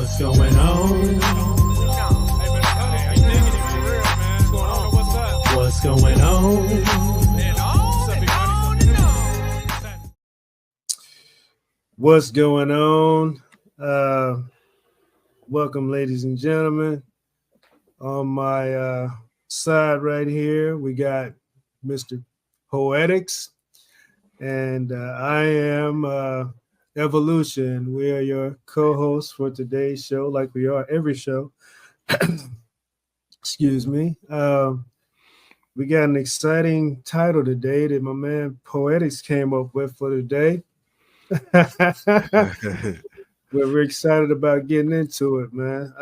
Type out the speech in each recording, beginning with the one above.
What's going on? What's going on? What's going on? Welcome, ladies and gentlemen. On my side right here, we got Mr. Poetics, and I am Evolution. We are your co-hosts for today's show, like we are every show. Excuse me. We got an exciting title today that my man Poetics came up with for today. We're excited about getting into it, man.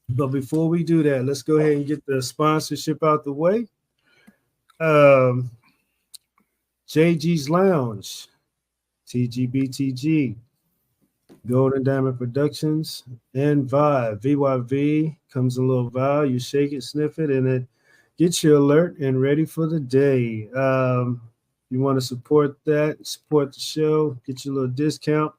But before we do that, let's go ahead and get the sponsorship out the way. JG's Lounge, TGBTG, Golden Diamond Productions, and Vibe. VYV comes in a little vial. You shake it, sniff it, and it gets you alert and ready for the day. You want to support that, support the show, get you a little discount.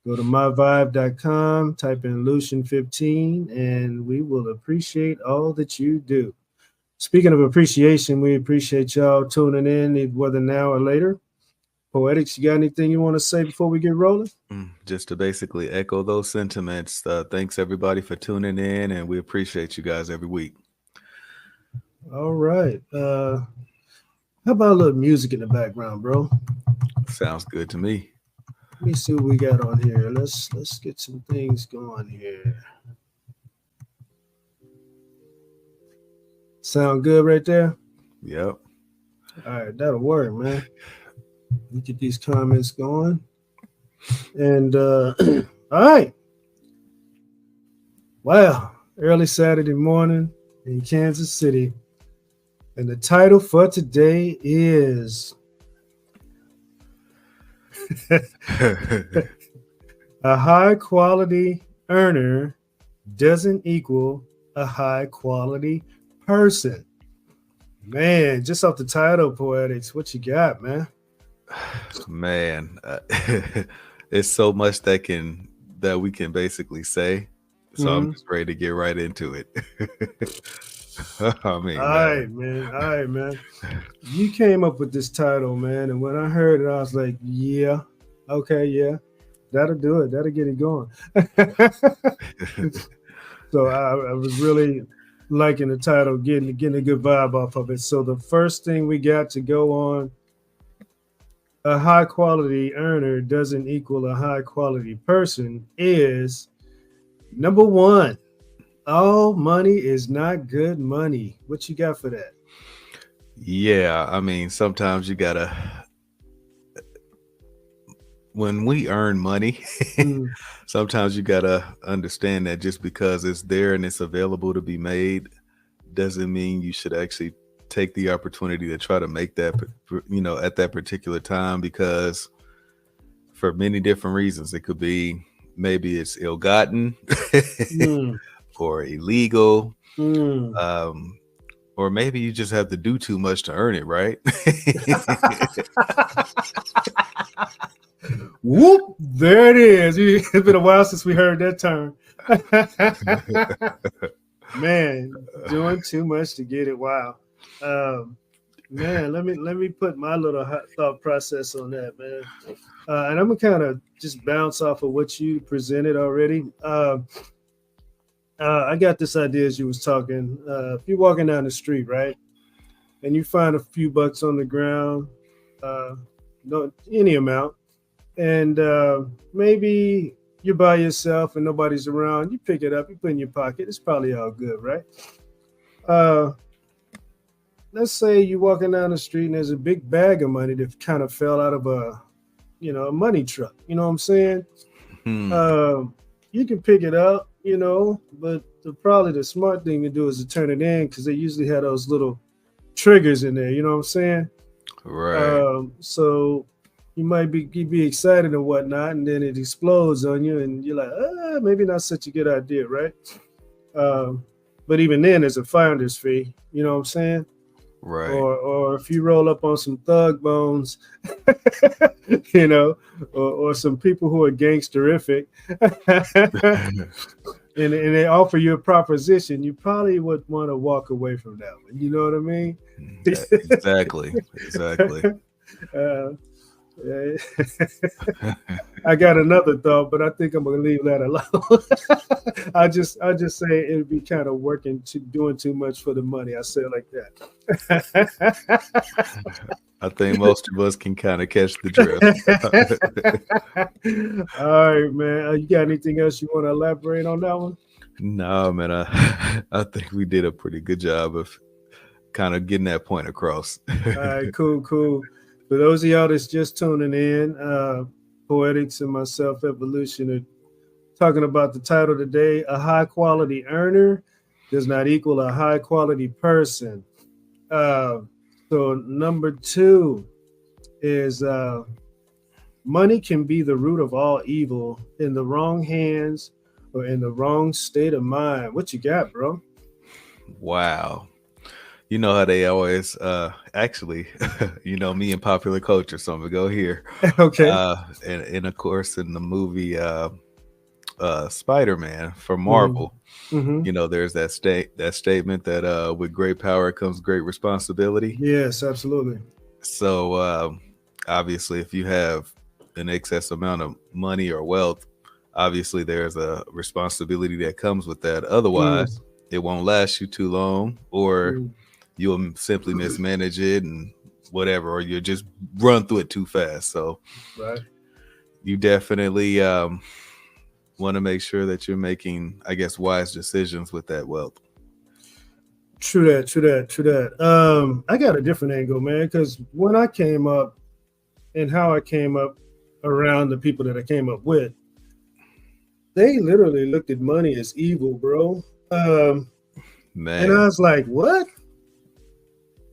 Go to myvibe.com, type in Lucian15, and we will appreciate all that you do. Speaking of appreciation, we appreciate y'all tuning in, whether now or later. Poetics, you got anything you want to say before we get rolling? Just to basically echo those sentiments. Thanks, everybody, for tuning in, and we appreciate you guys every week. All right. How about a little music in the background, bro? Sounds good to me. Let me see what we got on here. Let's get some things going here. Sound good right there? Yep. All right, that'll work, man. Let me get these comments going. And all right. Wow, early Saturday morning in Kansas City. And the title for today is a high quality earner doesn't equal a high quality person. Man, just off the title, Poetics, what you got, man? Man, it's so much that we can basically say. So I'm just ready to get right into it. I mean, all right, man. You came up with this title, man, and when I heard it, I was like, yeah, okay, yeah, that'll do it. That'll get it going. So I was really liking the title, getting a good vibe off of it. So the first thing we got to go on, a high quality earner doesn't equal a high quality person, is number one. All money is not good money. What you got for that? Yeah, I mean, sometimes you gotta, when we earn money, sometimes you gotta understand that just because it's there and it's available to be made doesn't mean you should actually take the opportunity to try to make that, at that particular time, because for many different reasons. It could be maybe it's ill-gotten or illegal, or maybe you just have to do too much to earn it, right? Whoop, there it is. It's been a while since we heard that term. Man, doing too much to get it. Wow. Man, let me put my little thought process on that, man. And I'm gonna kind of just bounce off of what you presented already. I got this idea as you was talking. If you're walking down the street, right, and you find a few bucks on the ground, no, any amount, and maybe you're by yourself and nobody's around, you pick it up, you put it in your pocket. It's probably all good, right? Let's say you're walking down the street and there's a big bag of money that kind of fell out of a money truck. You know what I'm saying? You can pick it up, but probably the smart thing to do is to turn it in, because they usually have those little triggers in there. You know what I'm saying? Right. So you might be excited and whatnot, and then it explodes on you, and you're like, maybe not such a good idea, right? But even then, there's a finder's fee. You know what I'm saying? Right. or if you roll up on some thug bones, you know, or some people who are gangsterific, and they offer you a proposition, you probably would want to walk away from that one. You know what I mean? Exactly. Exactly. uh, I got another thought, but I think I'm gonna leave that alone. I just say it'd be kind of doing too much for the money. I say it like that. I think most of us can kind of catch the drift. All right, man. You got anything else you want to elaborate on that one? No, man. I think we did a pretty good job of kind of getting that point across. All right, cool. For those of y'all that's just tuning in, Poetics and myself, Evolution, are talking about the title today. A high quality earner does not equal a high quality person. So number 2 is money can be the root of all evil in the wrong hands or in the wrong state of mind. What you got, bro? Wow. You know how they always actually, me and popular culture, so I'm gonna go here. Okay. And of course in the movie Spider-Man from Marvel, there's that statement that with great power comes great responsibility. Yes, absolutely. So obviously if you have an excess amount of money or wealth, obviously there's a responsibility that comes with that. Otherwise it won't last you too long, or you'll simply mismanage it and whatever, or you'll just run through it too fast. So you definitely want to make sure that you're making, I guess, wise decisions with that wealth. True that. I got a different angle, man, because when I came up and how I came up around the people that I came up with, they literally looked at money as evil, bro. Man. And I was like, what?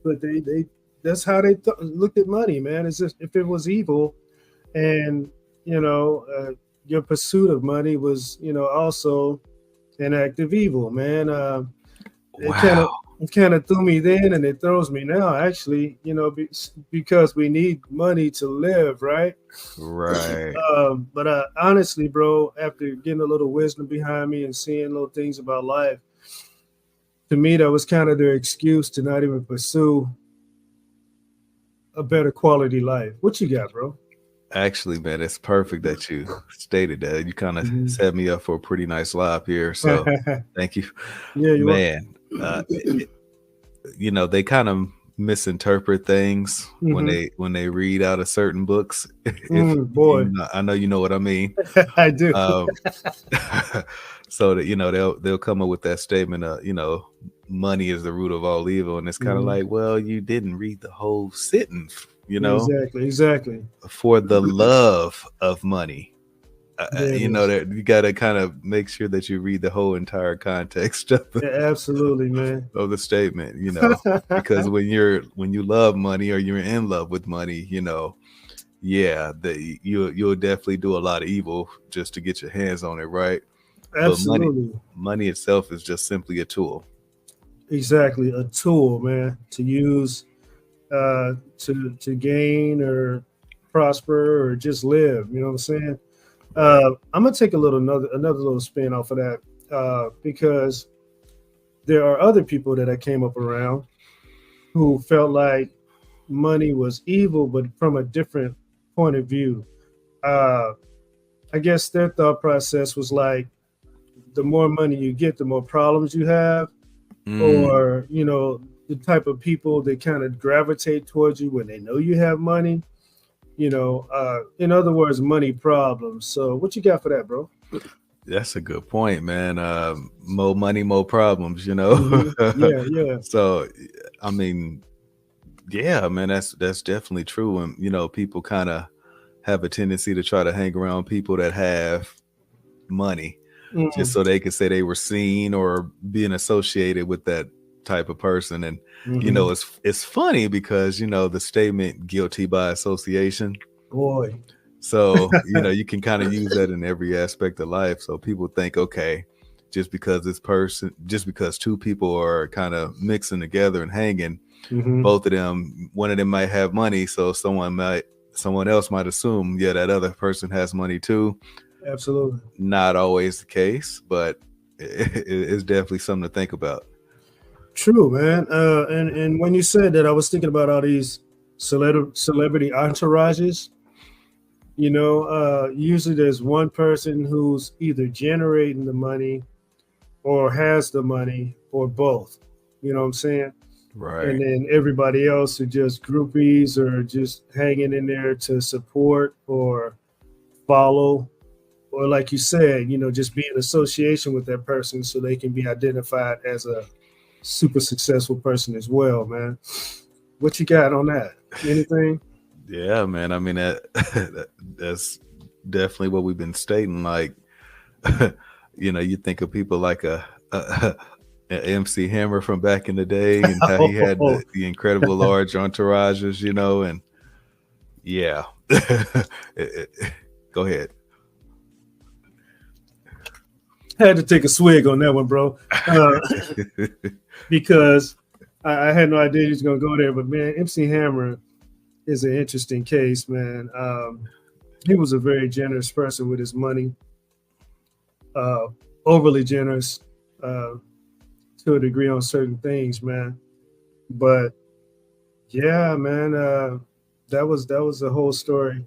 But they that's how they looked at money, man. It's just, if it was evil, and your pursuit of money was, also an act of evil, man. It kind of threw me then, and it throws me now, actually, because we need money to live, right? Right. But honestly, bro, after getting a little wisdom behind me and seeing little things about life, to me, that was kind of their excuse to not even pursue a better quality life. What you got, bro? Actually, man, it's perfect that you stated that. You kind of set me up for a pretty nice live here. So thank you. Yeah, man. They kind of misinterpret things when they read out of certain books. Boy, I know you know what I mean. I do. So that they'll come up with that statement of money is the root of all evil, and it's kind of like, well, you didn't read the whole sentence. Exactly. For the love of money, that you got to kind of make sure that you read the whole entire context of absolutely, man, of the statement. Because when you love money, or you're in love with money, you'll definitely do a lot of evil just to get your hands on it, right? Absolutely. But money itself is just simply a tool. Exactly, a tool, man, to use to gain or prosper or just live. You know what I'm saying? I'm gonna take another little spin off of that, because there are other people that I came up around who felt like money was evil, but from a different point of view. I guess their thought process was like, the more money you get, the more problems you have, or the type of people that kind of gravitate towards you when they know you have money. In other words, money problems. So what you got for that, bro? That's a good point, man. More money, more problems, Yeah. So, I mean, yeah, man, that's definitely true. And, people kind of have a tendency to try to hang around people that have money just so they could say they were seen or being associated with that type of person. And it's funny because the statement guilty by association, boy, so you can kind of use that in every aspect of life. So people think, okay, just because two people are kind of mixing together and hanging, both of them, one of them might have money, so someone else might assume, yeah, that other person has money too. Absolutely. Not always the case, but it's definitely something to think about. True, man. And when you said that, I was thinking about all these celebrity entourages. Usually there's one person who's either generating the money or has the money or both. You know what I'm saying? Right. And then everybody else are just groupies or just hanging in there to support or follow, or like you said, just be in association with that person so they can be identified as a super successful person as well, man. What you got on that? Anything? Yeah, man. I mean, that's definitely what we've been stating. Like, you think of people like a MC Hammer from back in the day, and how he had the incredible large entourages, and yeah. Go ahead. Had to take a swig on that one, bro, because I had no idea he was gonna go there. But man, MC Hammer is an interesting case, man. He was a very generous person with his money, overly generous to a degree on certain things, man. But yeah, man, that was a whole story,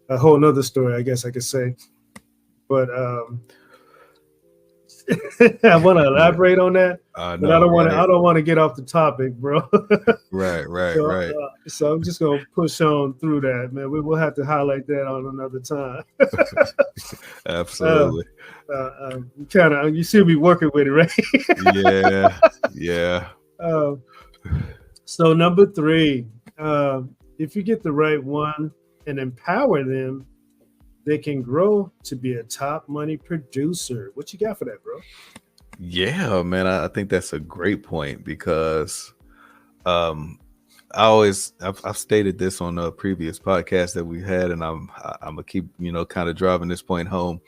a whole nother story, I guess I could say. But I want to elaborate on that, but I don't want to get off the topic, bro. Right. So I'm just gonna push on through that, man. We will have to highlight that on another time. Absolutely. You see me working with it, right? Yeah. So number 3, if you get the right one and empower them, they can grow to be a top money producer. What you got for that, bro? Yeah, man, I think that's a great point, because I've stated this on a previous podcast that we had, and I'm gonna keep kind of driving this point home.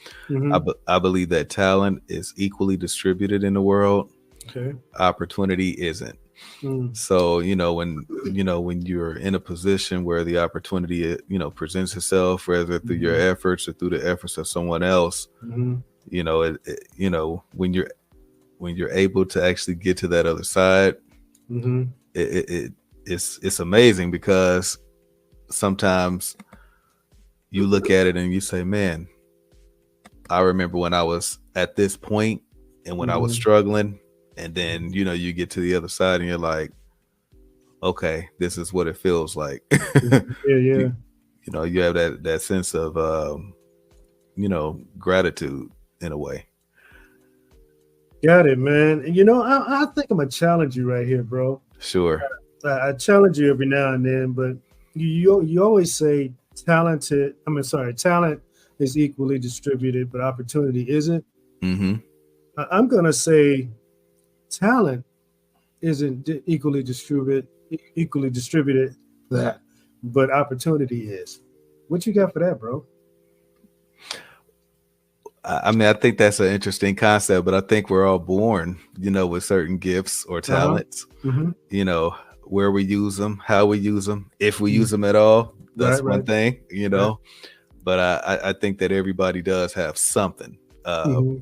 I believe that talent is equally distributed in the world. Okay. Opportunity isn't. So when you're in a position where the opportunity presents itself, whether through your efforts or through the efforts of someone else, when you're able to actually get to that other side, it's amazing, because sometimes you look at it and you say, man, I remember when I was at this point and when I was struggling. And then, you get to the other side and you're like, okay, this is what it feels like. Yeah. You have that sense of, gratitude in a way. Got it, man. I think I'm going to challenge you right here, bro. Sure. I challenge you every now and then, but you always say talent is equally distributed, but opportunity isn't. I'm going to say talent isn't equally distributed, but opportunity is. What you got for that, bro? I mean, I think that's an interesting concept, but I think we're all born, with certain gifts or talents. Where we use them, how we use them, if we use them at all. That's one thing, But I think that everybody does have something.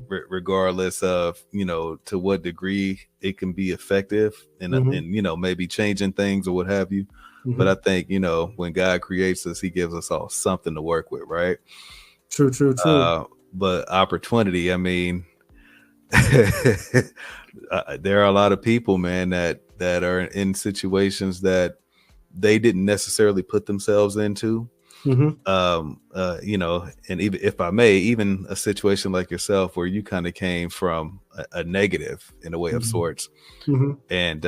Regardless of to what degree it can be effective and maybe changing things or what have you. But I think when God creates us, he gives us all something to work with, right? True. But opportunity, I mean, there are a lot of people, man, that are in situations that they didn't necessarily put themselves into. And even if I may, even a situation like yourself where you kind of came from a negative in a way of sorts, and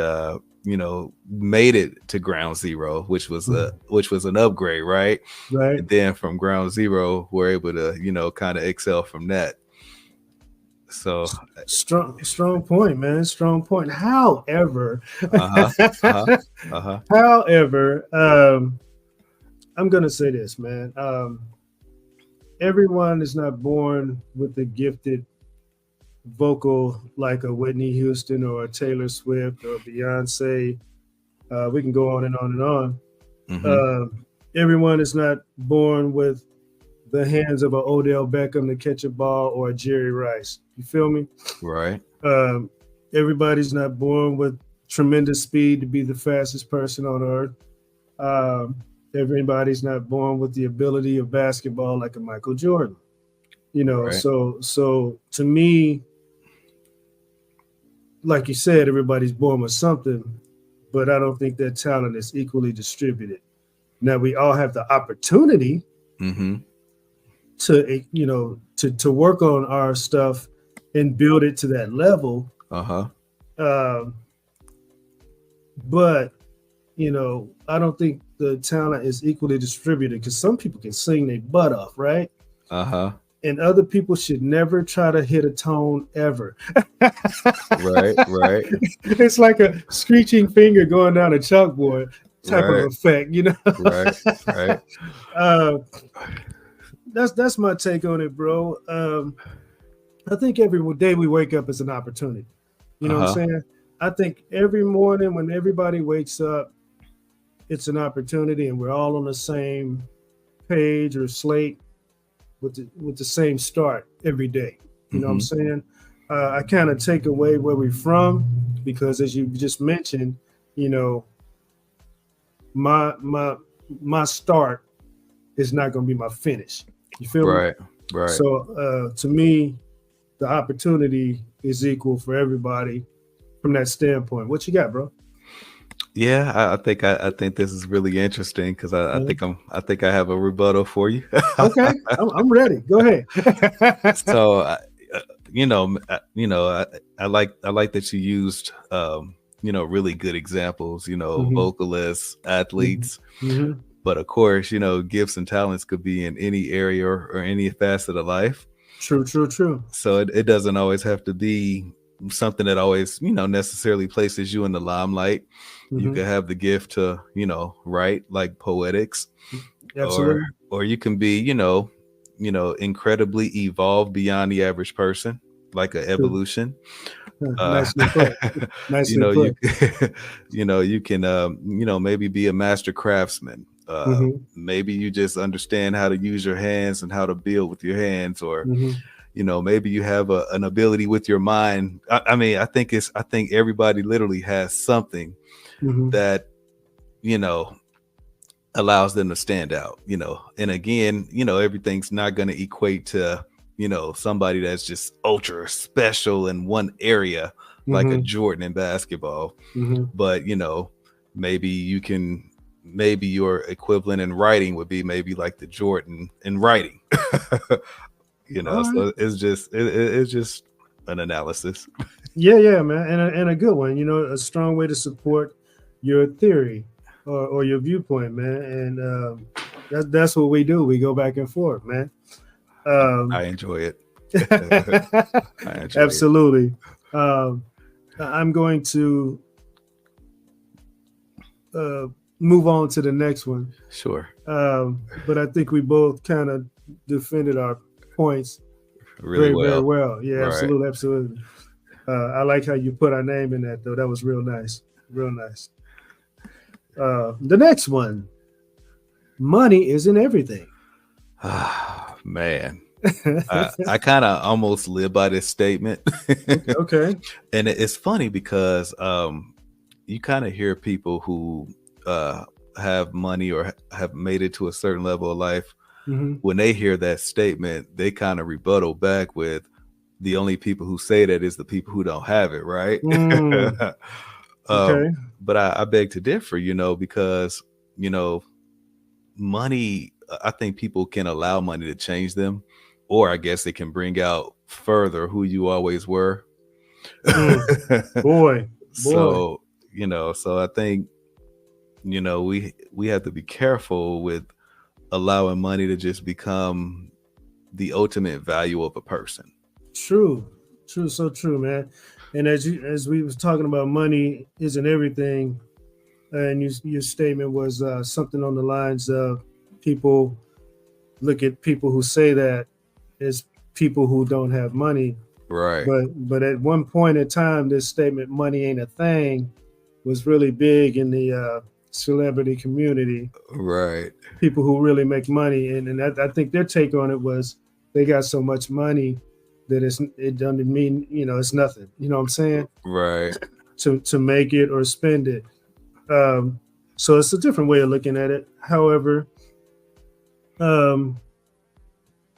made it to ground zero, which was an upgrade, right? Right. And then from ground zero, we're able to kind of excel from that. So strong point, man. Strong point. However, I'm going to say this, man. Everyone is not born with a gifted vocal like a Whitney Houston or a Taylor Swift or Beyonce We can go on and on and on. Mm-hmm. Everyone is not born with the hands of an Odell Beckham to catch a ball or a Jerry Rice. You feel me? Right. Um, Everybody's not born with tremendous speed to be the fastest person on earth. Um, Everybody's not born with the ability of basketball like a Michael Jordan. Right. So to me, like you said, everybody's born with something, but I don't think that talent is equally distributed. Now we all have the opportunity Mm-hmm. to work on our stuff and build it to that level. Uh-huh. Um, but I don't think the talent is equally distributed because some people can sing their butt off, right? Uh-huh. And other people should never try to hit a tone ever. Right. Right. It's like a screeching finger going down a chalkboard type of Right. effect, Right. Right. uh, that's my take on it, bro. I think every day we wake up is an opportunity. You know what I'm Uh-huh. saying? I think every morning when everybody wakes up, it's an opportunity, and we're all on the same page or slate with the same start every day. You know what I'm Mm-hmm. saying? I kind of take away where we're from because, as you just mentioned, you know, my my my start is not going to be my finish. You feel me? Right. Right. So to me, the opportunity is equal for everybody from that standpoint. What you got, bro? Yeah, I think this is really interesting because I think I have a rebuttal for you. Okay, I'm ready. Go ahead. So, uh, I like that you used really good examples. Mhm, Vocalists, mhm, athletes, mhm. but of course, gifts and talents could be in any area or any facet of life. True, true, true. So it doesn't always have to be something that always necessarily places you in the limelight. You Mhm. could have the gift to write like poetics, or Absolutely. you can be incredibly evolved beyond the average person, like an True. evolution. uh Nicely put. Nicely you put. you can maybe be a master craftsman. Mhm, Maybe you just understand how to use your hands and how to build with your hands, or mhm, maybe you have an ability with your mind. I mean, I think everybody literally has something mhm. that you know allows them to stand out. And again, everything's not going to equate to somebody that's just ultra special in one area, like a Mhm, Jordan in basketball. mhm. But maybe you can, maybe your equivalent in writing would be maybe like the Jordan in writing. All right. So it's just an analysis. Yeah, yeah, man, and a good one. A strong way to support your theory or your viewpoint, man. And that's what we do. We go back and forth, man. I Um, enjoy it. I enjoy it. absolutely. Um, I'm going to uh, move on to the next one. Sure. But I think we both kind of defended our points Really very, very well. well. Yeah, Right. absolutely, absolutely. I like how you put our name in that, though. That was real nice, real nice. The next one, money isn't everything. Man. I kind of almost live by this statement. Okay. And it's funny because you kind of hear people who have money or have made it to a certain level of life. Mm-hmm. When they hear that statement, they kind of rebuttal back with, the only people who say that is the people who don't have it, right? Mm, um, okay. but I beg to differ, because money, I think people can allow money to change them, or I guess it can bring out further who you always were. Mm, boy, boy. So so I think we have to be careful with allowing money to just become the ultimate value of a person. True, true, so true, man. And as we was talking about, money isn't everything, and your statement was something on the lines of people look at people who say that as people who don't have money. Right. But at one point in time, this statement, money ain't a thing, was really big in the celebrity community. Right. People who really make money, and I think their take on it was they got so much money that it doesn't mean it's nothing. You know what I'm saying? Right. To make it or spend it. So it's a different way of looking at it. However, um,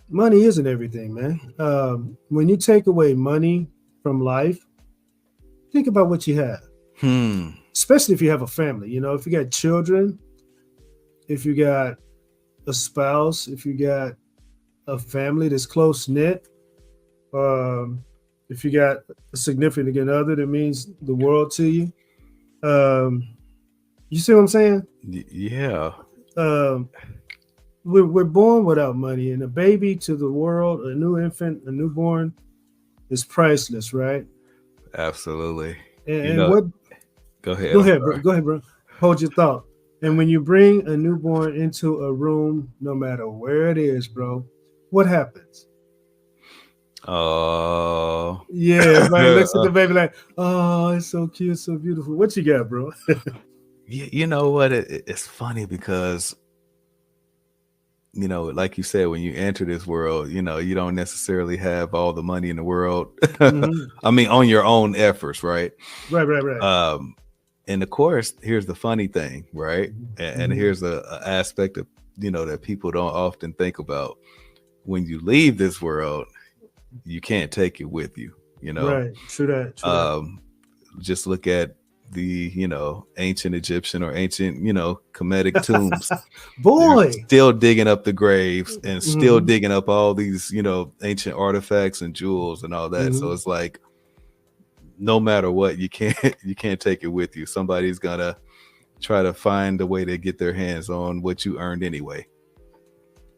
money isn't everything, man. When you take away money from life, think about what you have. Especially if you have a family. If you got children, if you got a spouse, if you got a family that's close knit, if you got a significant other that means the world to you. You see what I'm saying? Yeah. We're born without money, and a baby to the world, a new infant, a newborn, is priceless, right? Absolutely. And what? Go ahead. Go ahead, bro. Go ahead, bro. Hold your thought. And when you bring a newborn into a room, no matter where it is, bro, what happens? Oh. Yeah, everybody looks at the baby like, oh, it's so cute, so beautiful. What you got, bro? You know what? It's funny because, like you said, when you enter this world, you don't necessarily have all the money in the world. Mm-hmm. I mean, on your own efforts, right? Right. And of course, here's the funny thing, right? And here's a aspect of, that people don't often think about. When you leave this world, you can't take it with you, Right. True that. Just look at the, ancient Egyptian or ancient, Kemetic tombs. Boy, they're still digging up the graves and still digging up all these, ancient artifacts and jewels and all that. So it's like, no matter what, you can't take it with you. Somebody's gonna try to find a way to get their hands on what you earned anyway.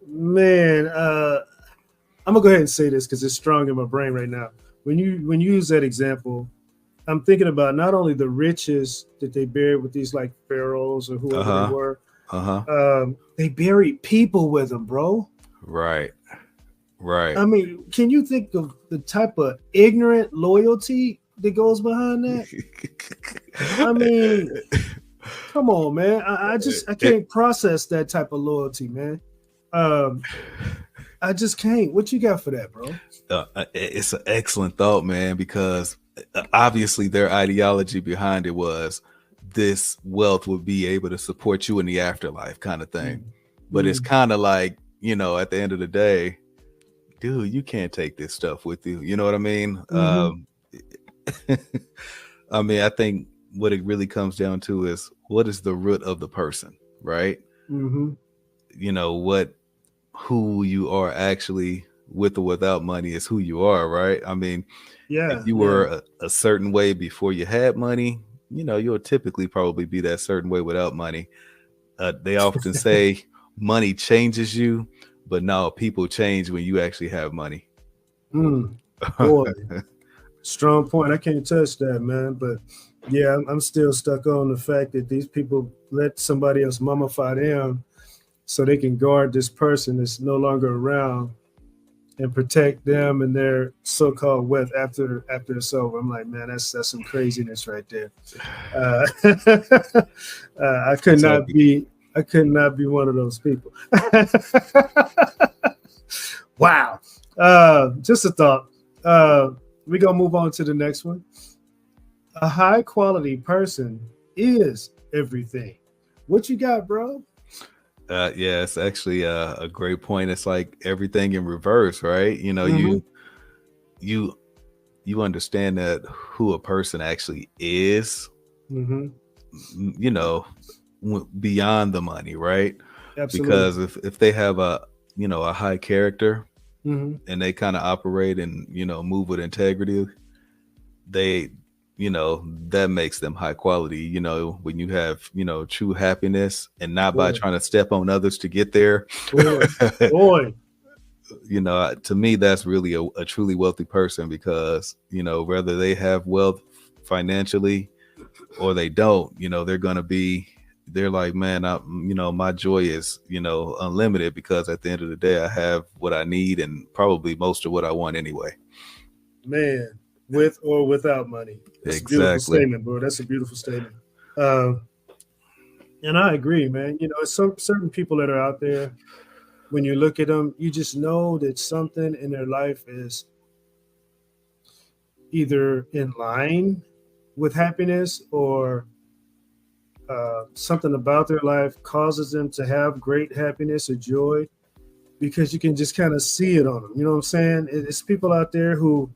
Man, I'm gonna go ahead and say this because it's strong in my brain right now. When you use that example, I'm thinking about not only the riches that they buried with these like pharaohs or whoever they were. They buried people with them, bro. Right. I mean, can you think of the type of ignorant loyalty that goes behind that? I mean, come on, man. I can't process that type of loyalty, man. I just can't. What you got for that, bro? It's an excellent thought, man, because obviously their ideology behind it was this wealth would be able to support you in the afterlife kind of thing. But it's kind of like, at the end of the day, dude, you can't take this stuff with you. You know what I mean? I mean, I think what it really comes down to is what is the root of the person, right? Who you are actually with or without money is who you are, right? I mean, if you were a certain way before you had money, you'll typically probably be that certain way without money. They often say money changes you, but no, people change when you actually have money. Boy, strong point. I can't touch that, man. But yeah, I'm still stuck on the fact that these people let somebody else mummify them so they can guard this person that's no longer around and protect them and their so-called wealth after it's over. I'm like, man, that's some craziness right there. I could not be one of those people. Wow. Just a thought. We're gonna move on to the next one. A high quality person is everything. What you got, bro? Yeah, it's actually a great point. It's like everything in reverse, right? You understand that who a person actually is, beyond the money, right? Absolutely. Because if they have a high character and they kind of operate and move with integrity, that makes them high quality. When you have true happiness and not by trying to step on others to get there. Boy. To me, that's really a truly wealthy person, because whether they have wealth financially or they don't, they're like, man, my joy is unlimited, because at the end of the day I have what I need and probably most of what I want anyway. Man, with or without money. That's exactly. A beautiful statement, bro. That's a beautiful statement. Uh, and I agree, man. You know, some certain people that are out there, when you look at them, you just know that something in their life is either in line with happiness or something about their life causes them to have great happiness or joy because you can just kind of see it on them. You know what I'm saying? It's people out there who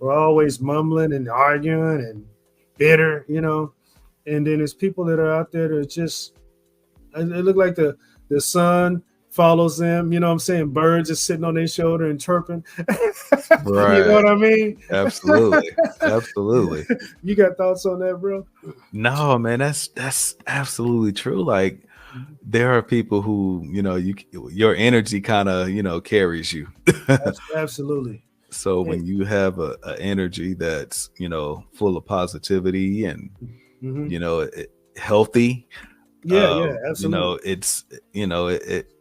are always mumbling and arguing and bitter, you know. And then there's people that are out there that are just, it look like the sun follows them. You know what I'm saying? Birds are sitting on their shoulder and chirping. You know Right. what I mean? Absolutely. Absolutely. You got thoughts on that, bro? No, man, that's absolutely true. Like there are people who, your energy kind of, carries you. Absolutely. So Eh, when you have a energy that's, full of positivity and, mhm. healthy, Yeah, yeah, absolutely. it's,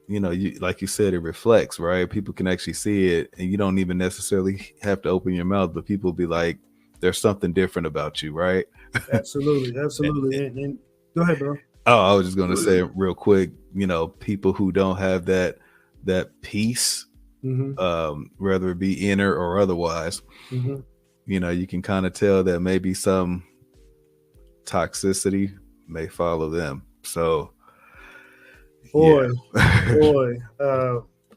you like you said, it reflects, right? People can actually see it and you don't even necessarily have to open your mouth, but people be like, there's something different about you, right? Absolutely, absolutely. And go ahead, bro. Oh, I was just gonna say real quick, people who don't have that peace, Hmm. whether it be inner or otherwise, Hmm. you can kind of tell that maybe some toxicity may follow them. So yeah. Boy, boy,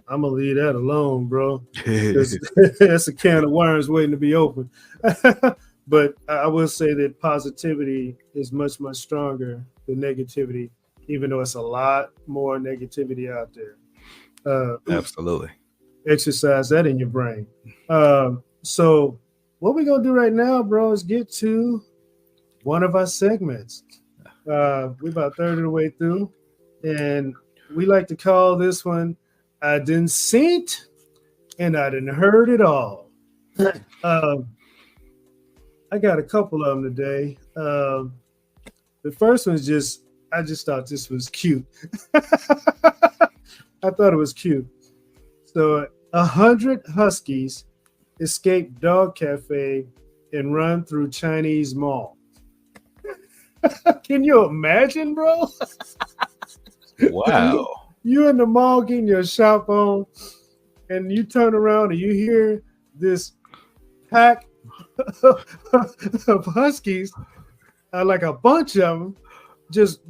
I'm gonna leave that alone, bro, because that's a can of worms waiting to be open. But I will say that positivity is much, much stronger than negativity, even though it's a lot more negativity out there. Absolutely. Exercise that in your brain. So, what we're gonna do right now, bro, is get to one of our segments. We're about a third of the way through, and we like to call this one "I Didn't See It and I Didn't Heard It All." um, I got a couple of them today. The first one's I just thought this was cute. I thought it was cute. So, 100 huskies escape dog cafe and run through Chinese mall. Can you imagine, bro? you, Wow. you in the mall getting your shop on, and you turn around and you hear this pack of huskies, like a bunch of them, just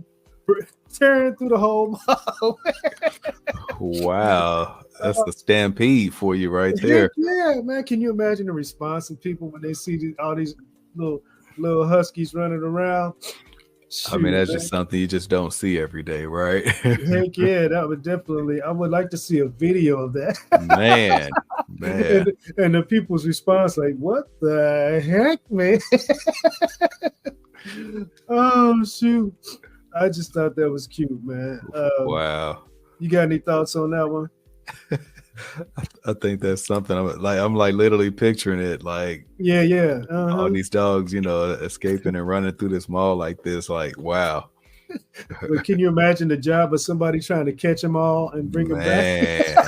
tearing through the whole mall. Wow. That's the stampede for you right Heck there. yeah, man! Can you imagine the response of people when they see all these little little huskies running around? I mean, Shoot, that's man. just something you just don't see every day, right? Heck yeah, that would definitely. I would like to see a video of that. Man, man. And the people's response, like, "What the heck, man?" Oh shoot! I just thought that was cute, man. Wow. You got any thoughts on that one? I think that's something I'm like literally picturing it like Yeah, yeah. all Uh-huh. these dogs, escaping and running through this mall like this. Like, wow, But can you imagine the job of somebody trying to catch them all and bring them back?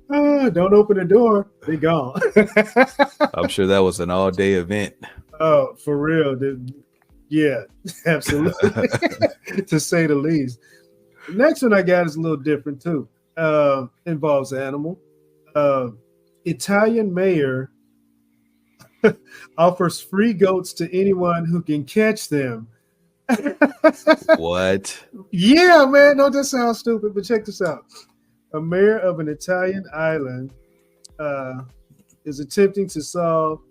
man. Don't open the door; they gone. I'm sure that was an all day event. Oh, for real. Yeah, absolutely. To say the least. The next one I got is a little different too. Involves animal. Uh, Italian mayor offers free goats to anyone who can catch them. What? Yeah, man. No, that sounds stupid, but check this out. A mayor of an Italian island uh, is attempting to solve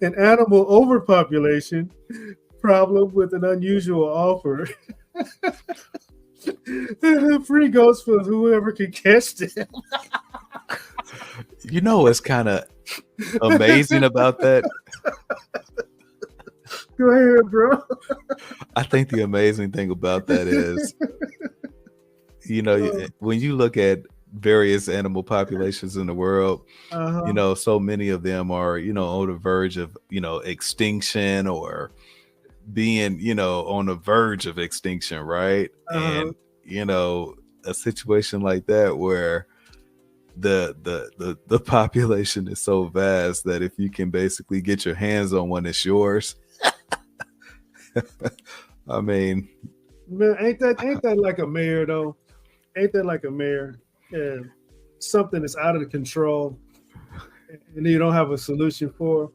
an animal overpopulation problem with an unusual offer. Free goats for whoever can catch them. You know what's kind of amazing about that? Go ahead, bro. I think the amazing thing about that is, when you look at various animal populations in the world, Uh-huh. so many of them are, on the verge of, extinction or being, on the verge of extinction, right? Uh-huh. And, a situation like that where the population is so vast that if you can basically get your hands on one, it's yours. I mean, man, ain't that like a mayor though? Ain't that like a mayor? Yeah, something that's out of the control, and you don't have a solution for.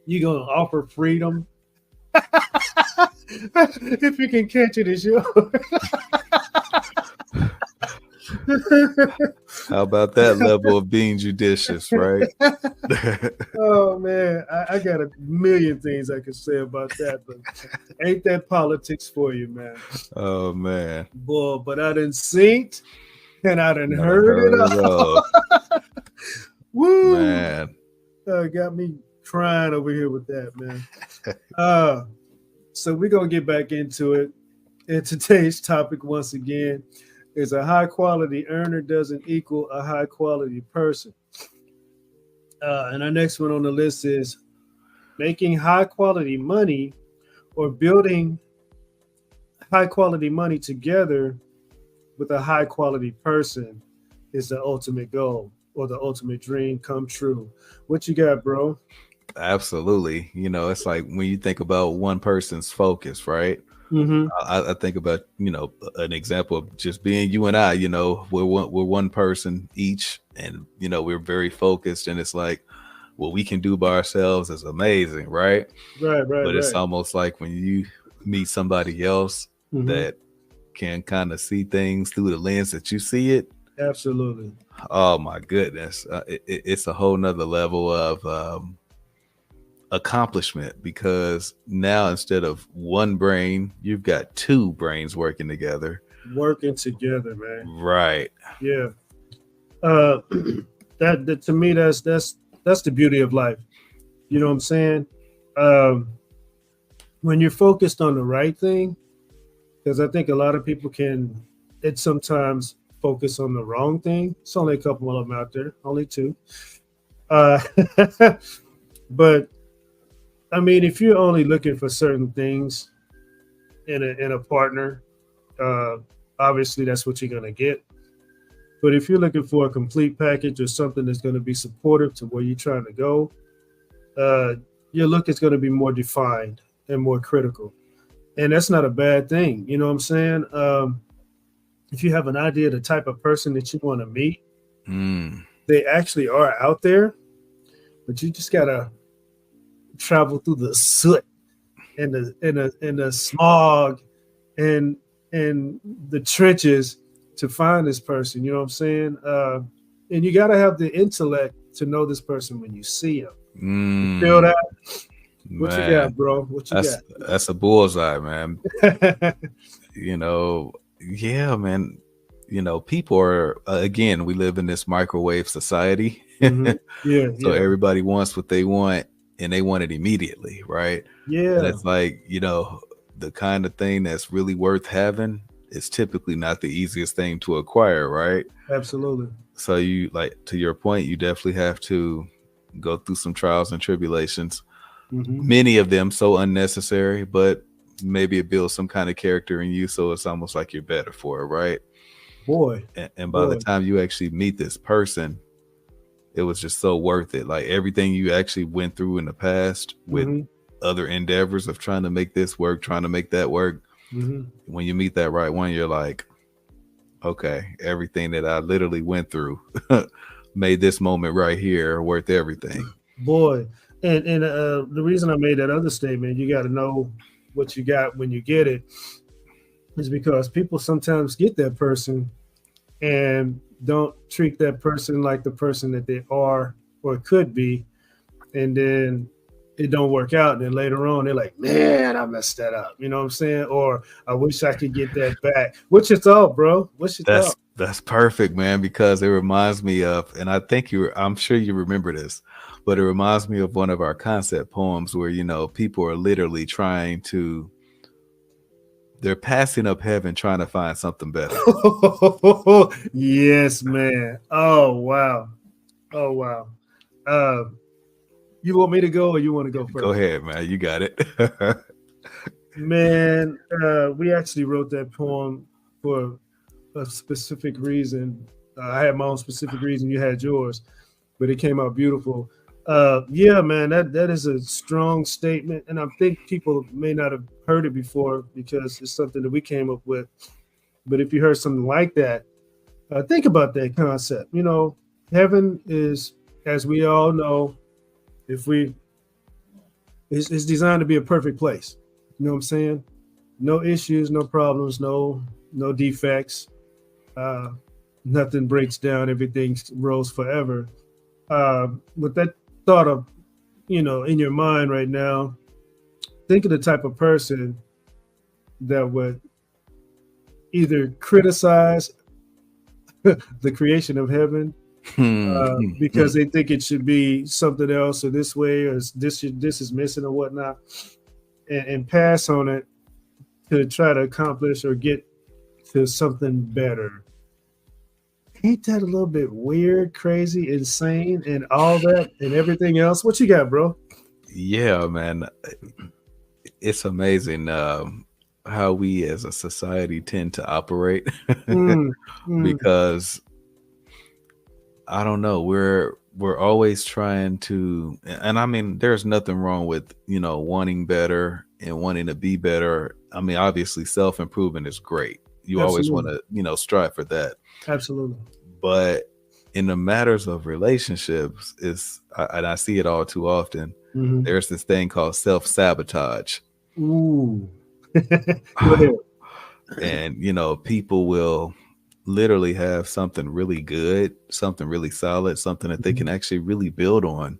You gonna offer freedom? If you can catch it, it's yours. how about that level of being judicious, right? Oh man, I got a million things I could say about that, but ain't that politics for you, man? Oh man, Boy, but I done seen it and I done I heard it heard it all. all. Woo! Man, Got me crying over here with that, man. So we're gonna get back into it. And today's topic, once again, is a high quality earner doesn't equal a high quality person. And our next one on the list is making high quality money or building high quality money together with a high quality person is the ultimate goal or the ultimate dream come true. What you got, bro? absolutely. You know, it's like when you think about one person's focus, right? Mm-hmm. I think about, you know, an example of just being you and I. You know, we're one person each, and you know we're very focused, and it's like what we can do by ourselves is amazing, right? But it's Right. almost like when you meet somebody else Mm-hmm. that can kind of see things through the lens that you see it. Absolutely. Oh my goodness, it's a whole nother level of accomplishment, because now instead of one brain, you've got two brains working together. Working together, man. Right. Yeah. That to me, that's the beauty of life. You know what I'm saying? When you're focused on the right thing, because I think a lot of people it sometimes focus on the wrong thing. It's only a couple of them out there, only two. Uh, but I mean, if you're only looking for certain things in a partner, uh, obviously that's what you're gonna get. But if you're looking for a complete package or something that's going to be supportive to where you're trying to go, uh, your look is going to be more defined and more critical. And that's not a bad thing. You know what I'm saying? If you have an idea of the type of person that you want to meet, they actually are out there, but you just got to travel through the soot and the smog and the trenches to find this person. You know what I'm saying? And you got to have the intellect to know this person when you see him. You feel that? What Man, you got, bro? What you got? That's a bullseye, man. You know, yeah, man. You know, people are again, we live in this microwave society. Mm-hmm. Yeah. So everybody wants what they want, and they want it immediately, right? Yeah. And it's like, you know, the kind of thing that's really worth having is typically not the easiest thing to acquire, right? Absolutely. So you, like, to your point, you definitely have to go through some trials and tribulations. Mm-hmm. Many of them so unnecessary, but maybe it builds some kind of character in you, so it's almost like you're better for it, right? Boy. And by the time you actually meet this person, it was just so worth it. Like everything you actually went through in the past with other endeavors of trying to make this work, trying to make that work. When you meet that right one, you're like, okay, everything that I literally went through made this moment right here worth everything. Boy. And the reason I made that other statement, you got to know what you got when you get it, is because people sometimes get that person and don't treat that person like the person that they are or could be. And then it don't work out. And then later on, they're like, man, I messed that up. You know what I'm saying? Or I wish I could get that back. What's your thought, bro? What's your thought? That's perfect, man, because it reminds me of, and I'm sure you remember this, but it reminds me of one of our concept poems where, you know, people are literally they're passing up heaven trying to find something better. Yes, man. Oh, wow. You want me to go or you want to go first? Go ahead, man. You got it. Man, we actually wrote that poem for a specific reason. I had my own specific reason. You had yours, but it came out beautiful. Yeah, man, that is a strong statement, and I think people may not have heard it before because it's something that we came up with. But if you heard something like that, think about that concept. You know, heaven is, as we all know, if we is designed to be a perfect place. You know what I'm saying? No issues, no problems, no defects. Uh, Nothing breaks down. Everything rolls forever. With that thought of, in your mind right now, think of the type of person that would either criticize the creation of heaven because they think it should be something else or this way or this is missing or whatnot, and pass on it to try to accomplish or get to something better. Ain't that a little bit weird, crazy, insane, and all that and everything else? What you got, bro? Yeah, man. It's amazing how we as a society tend to operate because I don't know, we're always trying to, and I mean, there's nothing wrong with, wanting better and wanting to be better. I mean, obviously self-improvement is great. You always want to, strive for that. Absolutely. But in the matters of relationships, and I see it all too often, there's this thing called self-sabotage. Ooh. And, people will literally have something really good, something really solid, something that they can actually really build on.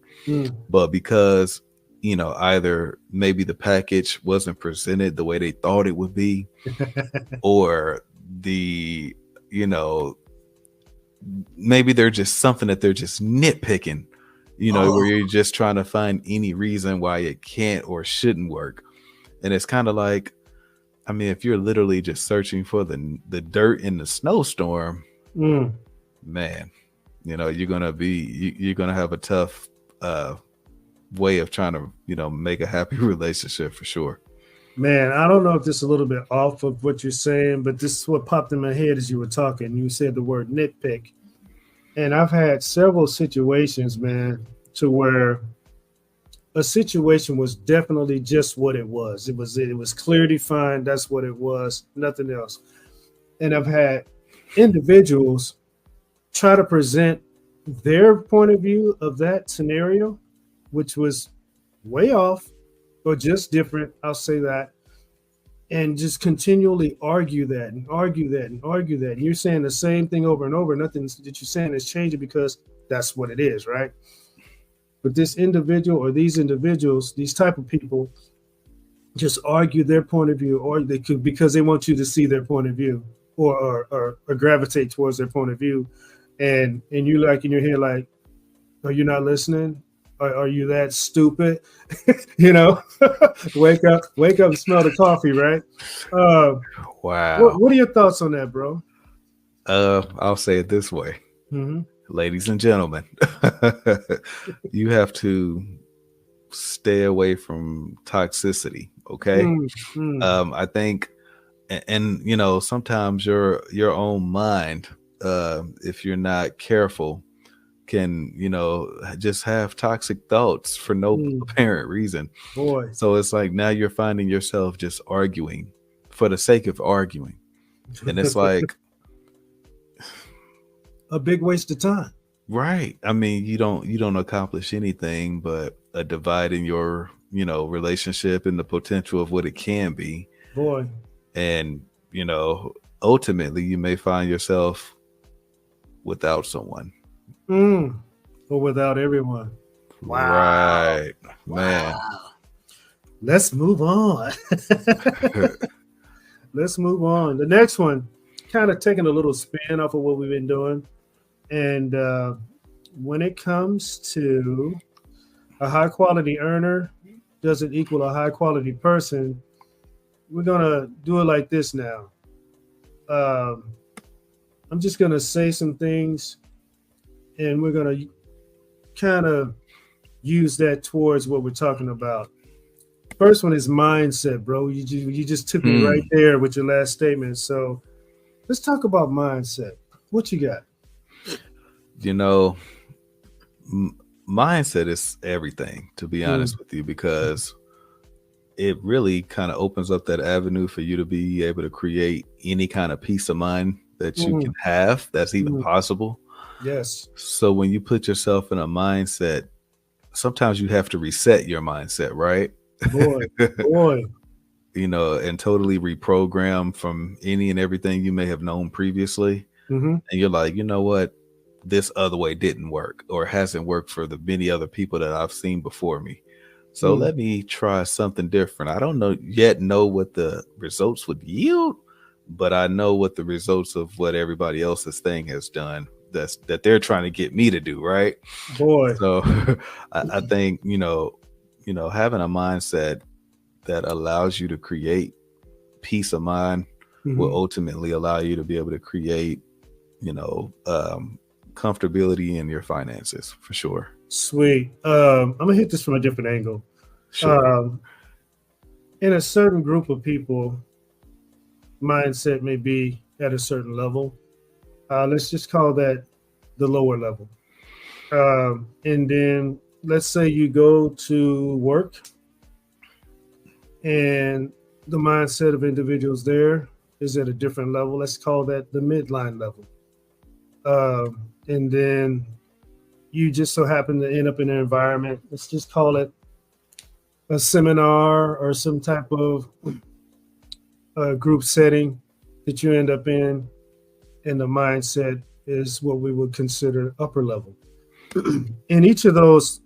But because, either maybe the package wasn't presented the way they thought it would be, or the, maybe they're just something that they're just nitpicking, where you're just trying to find any reason why it can't or shouldn't work. And it's kind of like, I mean, if you're literally just searching for the dirt in the snowstorm, man, you're gonna have a tough way of trying to, make a happy relationship for sure. Man, I don't know if this is a little bit off of what you're saying, but this is what popped in my head as you were talking. You said the word nitpick. And I've had several situations, man, to where a situation was definitely just what it was. It was clear defined. That's what it was, nothing else. And I've had individuals try to present their point of view of that scenario, which was way off or just different. I'll say that. And just continually argue that and argue that and argue that. And you're saying the same thing over and over. Nothing that you're saying is changing because that's what it is, right? But this individual or these individuals, these type of people, just argue their point of view, or they could because they want you to see their point of view, or gravitate towards their point of view, and you like in your head like, are you not listening? Are you that stupid? Wake up and smell the coffee, right? Wow. What are your thoughts on that, bro? I'll say it this way. Ladies and gentlemen, you have to stay away from toxicity. Okay. I think, and sometimes your own mind, if you're not careful, can just have toxic thoughts for no apparent reason. Boy. So it's like now you're finding yourself just arguing for the sake of arguing, and it's like a big waste of time. Right. I mean, you don't accomplish anything but a divide in your relationship and the potential of what it can be. Boy. And ultimately you may find yourself without someone. Or without everyone. Wow. Right. Man. Let's move on. Let's move on. The next one, kind of taking a little spin off of what we've been doing. And when it comes to a high quality earner doesn't equal a high quality person, we're going to do it like this now. I'm just going to say some things, and we're going to kind of use that towards what we're talking about. First one is mindset, bro. You just took me right there with your last statement. So let's talk about mindset. What you got? You know, mindset is everything, to be Mm, honest with you, because it really kind of opens up that avenue for you to be able to create any kind of peace of mind that you can mm, have that's even mm. possible. Yes, So when you put yourself in a mindset, sometimes you have to reset your mindset, right? boy, boy. And totally reprogram from any and everything you may have known previously. Hmm. And you're like, you know what? This other way didn't work or hasn't worked for the many other people that I've seen before me. So Mm, let me try something different. I don't know what the results would yield, but I know what the results of what everybody else's thing has done that they're trying to get me to do, right? boy. So I think, having a mindset that allows you to create peace of mind will Hmm. ultimately allow you to be able to create, comfortability in your finances for sure. Sweet. I'm gonna hit this from a different angle. Sure. Um, in a certain group of people, mindset may be at a certain level. Let's just call that the lower level. And then let's say you go to work and the mindset of individuals there is at a different level. Let's call that the midline level. And then you just so happen to end up in an environment, let's just call it a seminar or some type of group setting that you end up in, and the mindset is what we would consider upper level. In each of those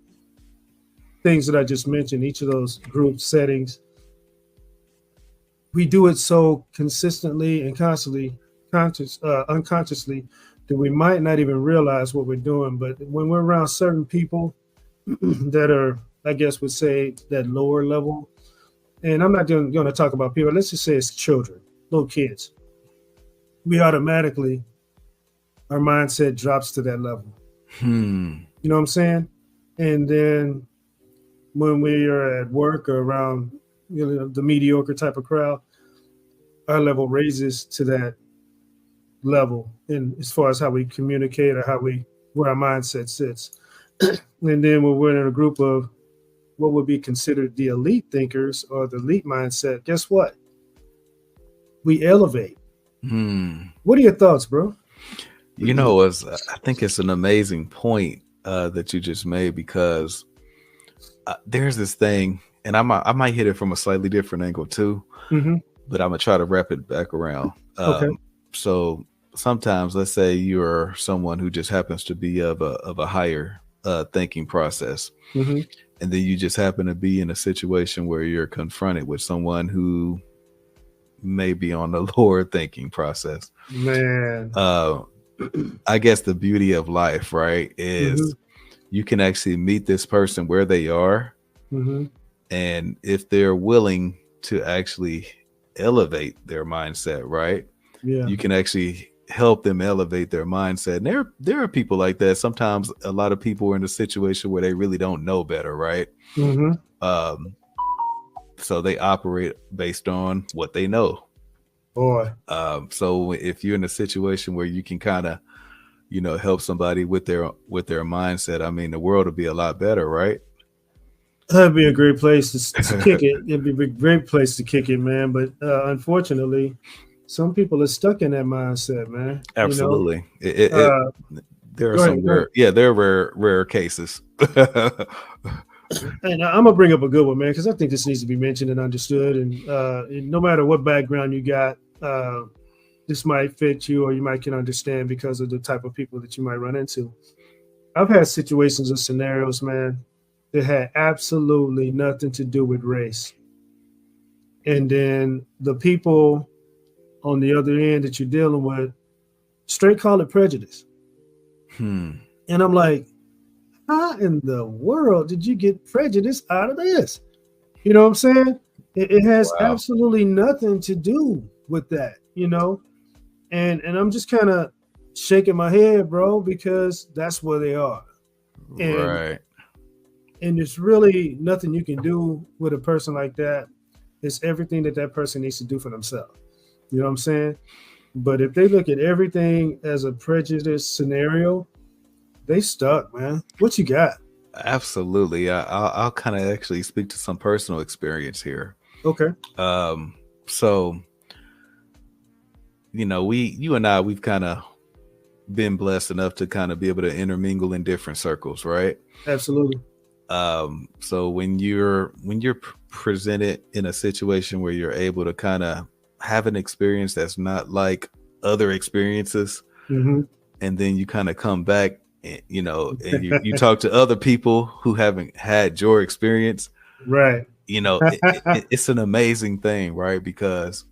things that I just mentioned, each of those group settings, we do it so consistently and constantly, unconsciously, that we might not even realize what we're doing. But when we're around certain people that are, I guess, would say that lower level, and I'm not going to talk about people. Let's just say it's children, little kids. We automatically, our mindset drops to that level. Hmm. You know what I'm saying? And then when we are at work or around, the mediocre type of crowd, our level raises to that level in as far as how we communicate or how we where our mindset sits. And then when we're in a group of what would be considered the elite thinkers or the elite mindset, guess what? We elevate. Hmm. What are your thoughts, bro? I think it's an amazing point that you just made because there's this thing, and I might hit it from a slightly different angle too, Mm-hmm. but I'm gonna try to wrap it back around. Okay. So sometimes, let's say you're someone who just happens to be of a higher thinking process, Mm-hmm. and then you just happen to be in a situation where you're confronted with someone who may be on the lower thinking process. Man. Uh, I guess the beauty of life, right, Mm-hmm. is you can actually meet this person where they are, Mm-hmm. and if they're willing to actually elevate their mindset, right, Yeah. you can actually help them elevate their mindset. And there are people like that. Sometimes a lot of people are in a situation where they really don't know better, right? Mm-hmm. Um, so they operate based on what they know. Boy. So if you're in a situation where you can kind of, help somebody with their mindset, I mean, the world will be a lot better, right? That'd be a great place to kick it. It'd be a great place to kick it, man. But unfortunately, some people are stuck in that mindset, man. Absolutely. It Uh, there are go ahead, some go ahead. there are rare cases. And I'm gonna bring up a good one, man, because I think this needs to be mentioned and understood. And no matter what background you got, this might fit you, or you might can understand because of the type of people that you might run into. I've had situations or scenarios, man, that had absolutely nothing to do with race, and then the people on the other end that you're dealing with straight call it prejudice. Hmm. And I'm like, how in the world did you get prejudice out of this? You know what I'm saying? It has Wow. absolutely nothing to do with that. And I'm just kind of shaking my head, bro, because that's where they are. And Right. and there's really nothing you can do with a person like that. It's everything that that person needs to do for themselves. You know what I'm saying? But if they look at everything as a prejudice scenario, they stuck, man. What you got? Absolutely. I'll kind of actually speak to some personal experience here. Okay. So, you and I, we've kind of been blessed enough to kind of be able to intermingle in different circles, right? Absolutely. So when you're presented in a situation where you're able to kind of have an experience that's not like other experiences, Mm-hmm. and then you kind of come back, and you talk to other people who haven't had your experience, Right. It's an amazing thing, right? Because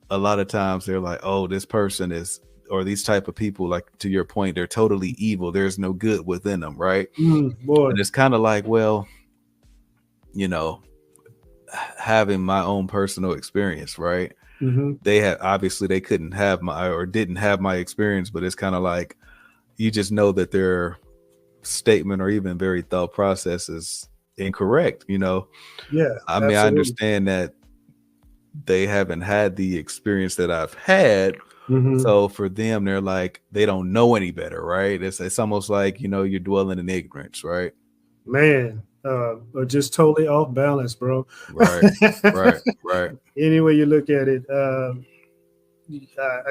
a lot of times they're like, oh, this person is, or these type of people, like to your point, they're totally evil. There's no good within them, right? Boy. And it's kind of like, well, having my own personal experience, right? Mm-hmm. They couldn't have didn't have my experience, but it's kind of like you just know that their statement or even very thought process is incorrect. Yeah. I mean, I understand that they haven't had the experience that I've had. Mm-hmm. So for them, they're like, they don't know any better, right? It's almost like, you're dwelling in ignorance, right? Man, or just totally off balance, bro. Right. Any way you look at it, I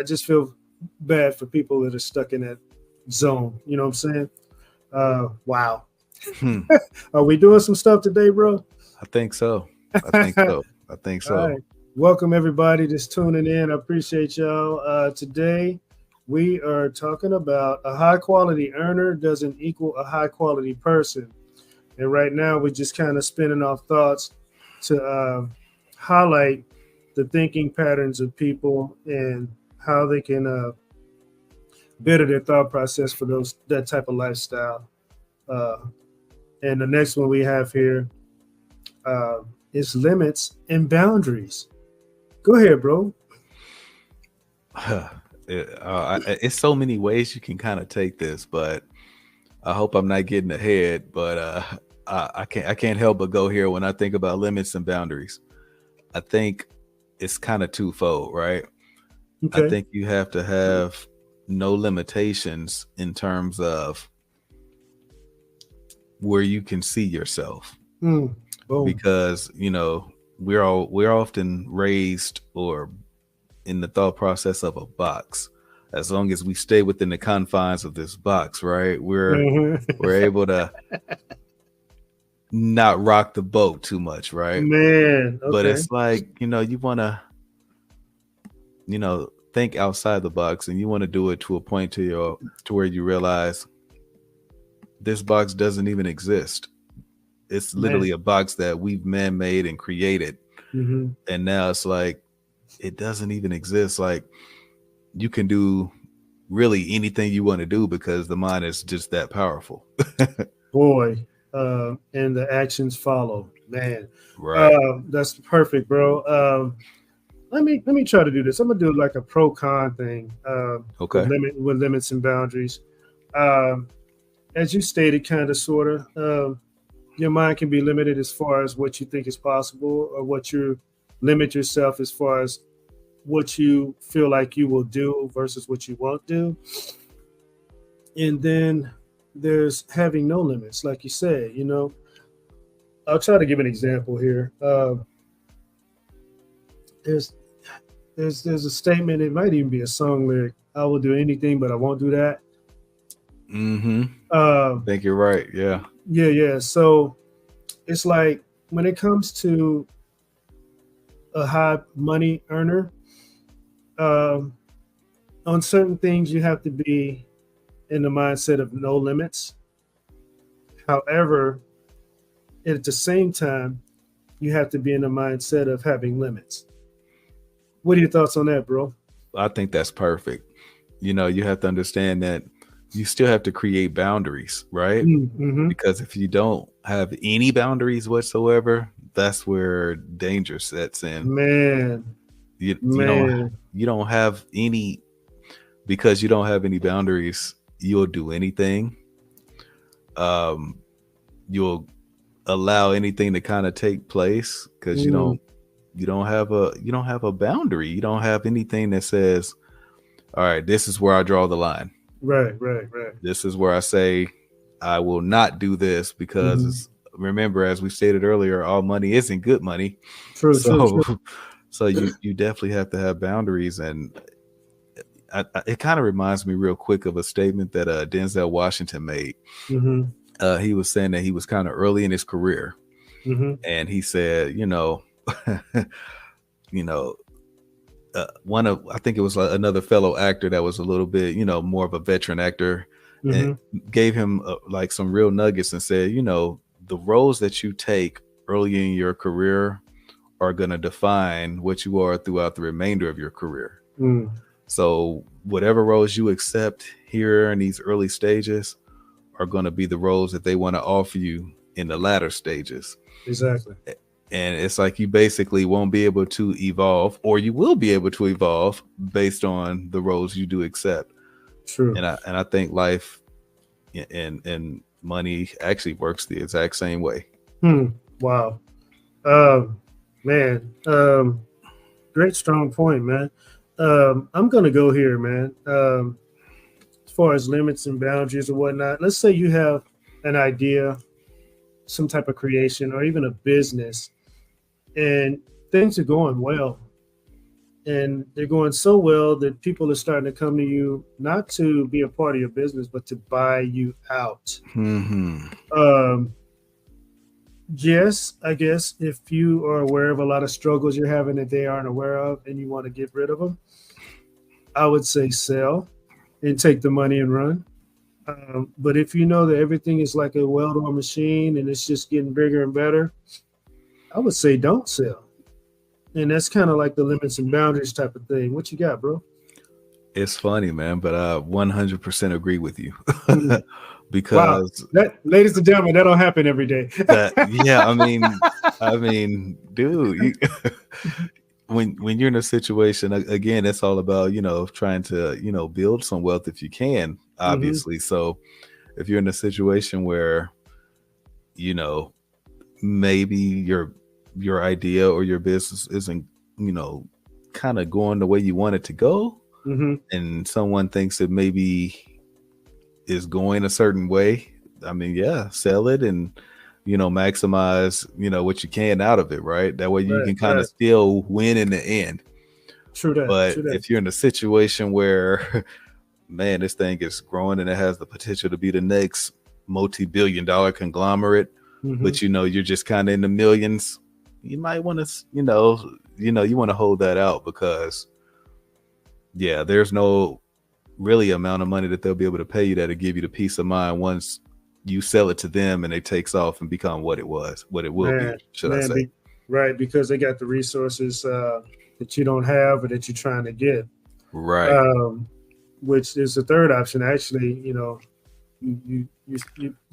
just feel bad for people that are stuck in that zone. You know what I'm saying? Wow. Are we doing some stuff today, bro? I think so. All right. Welcome everybody that's tuning in. I appreciate y'all. Today we are talking about a high quality earner doesn't equal a high quality person. And right now we're just kind of spinning off thoughts to highlight the thinking patterns of people and how they can better their thought process for that type of lifestyle. And the next one we have here is limits and boundaries. Go ahead, bro. It's so many ways you can kind of take this, but I hope I'm not getting ahead. But I can't help but go here when I think about limits and boundaries. I think it's kind of twofold, right? Okay. I think you have to have no limitations in terms of where you can see yourself, because we're often raised or in the thought process of a box. As long as we stay within the confines of this box, right, we're able to not rock the boat too much, right? Man, okay. But it's like, you want to think outside the box, and you want to do it to a point to where you realize this box doesn't even exist. It's literally a box that we've man-made and created. Mm-hmm. And now it's like, it doesn't even exist. Like, you can do really anything you want to do because the mind is just that powerful. Boy, and the actions follow. Man, right. That's perfect, bro. Let me try to do this. I'm gonna do like a pro-con thing. Okay. With limits and boundaries. As you stated, kind of, sort of, your mind can be limited as far as what you think is possible, or what you limit yourself as far as what you feel like you will do versus what you won't do. And then there's having no limits, like you said. I'll try to give an example here. There's a statement. It might even be a song lyric. I will do anything, but I won't do that. Mm-hmm. I think you're right. Yeah. Yeah. So it's like when it comes to a high money earner, on certain things you have to be in the mindset of no limits. However, at the same time, you have to be in the mindset of having limits. What are your thoughts on that, bro? I think that's perfect. You have to understand that you still have to create boundaries, right? Mm-hmm. Because if you don't have any boundaries whatsoever, that's where danger sets in. Man, you don't have any, because you don't have any boundaries, you'll do anything. You'll allow anything to kind of take place because you don't have a boundary. You don't have anything that says, all right, this is where I draw the line. Right. This is where I say I will not do this because remember, as we stated earlier, all money isn't good money. True. So you definitely have to have boundaries. And it kind of reminds me real quick of a statement that Denzel Washington made. He was saying that he was kind of early in his career, and he said, I think it was another fellow actor that was a little bit, more of a veteran actor, and gave him like some real nuggets and said, the roles that you take early in your career are going to define what you are throughout the remainder of your career. So whatever roles you accept here in these early stages are going to be the roles that they want to offer you in the latter stages. Exactly. And it's like you basically won't be able to evolve, or you will be able to evolve based on the roles you do accept. True. And I think life and money actually works the exact same way. Wow. Man. Great strong point, man. I'm gonna go here, man. As far as limits and boundaries or whatnot, let's say you have an idea, some type of creation, or even a business, and things are going well, and they're going so well that people are starting to come to you not to be a part of your business, but to buy you out. Yes, I guess if you are aware of a lot of struggles you're having that they aren't aware of and you want to get rid of them, I would say sell and take the money and run. But if you know that everything is like a well-oiled machine and it's just getting bigger and better, I would say don't sell. And that's kind of like the limits and boundaries type of thing. What you got, bro? It's funny, man, but I 100% agree with you. wow. Because that, ladies and gentlemen, that don't happen every day. I mean, dude, when you're in a situation, again, it's all about, trying to, build some wealth if you can, obviously. So if you're in a situation where, maybe your idea or your business isn't, kind of going the way you want it to go, and someone thinks it maybe is going a certain way, I mean, yeah, sell it and, maximize, what you can out of it, right? That way you can kind of still win in the end. True that. But if you're in a situation where, man, this thing is growing and it has the potential to be the next multi-billion-dollar conglomerate, but you're just kind of in the millions, you might want to, you want to hold that out because, yeah, there's no really amount of money that they'll be able to pay you that'll give you the peace of mind once you sell it to them and it takes off and become what it will be, I say. Right, because they got the resources that you don't have or that you're trying to get. Right. Which is the third option. Actually, you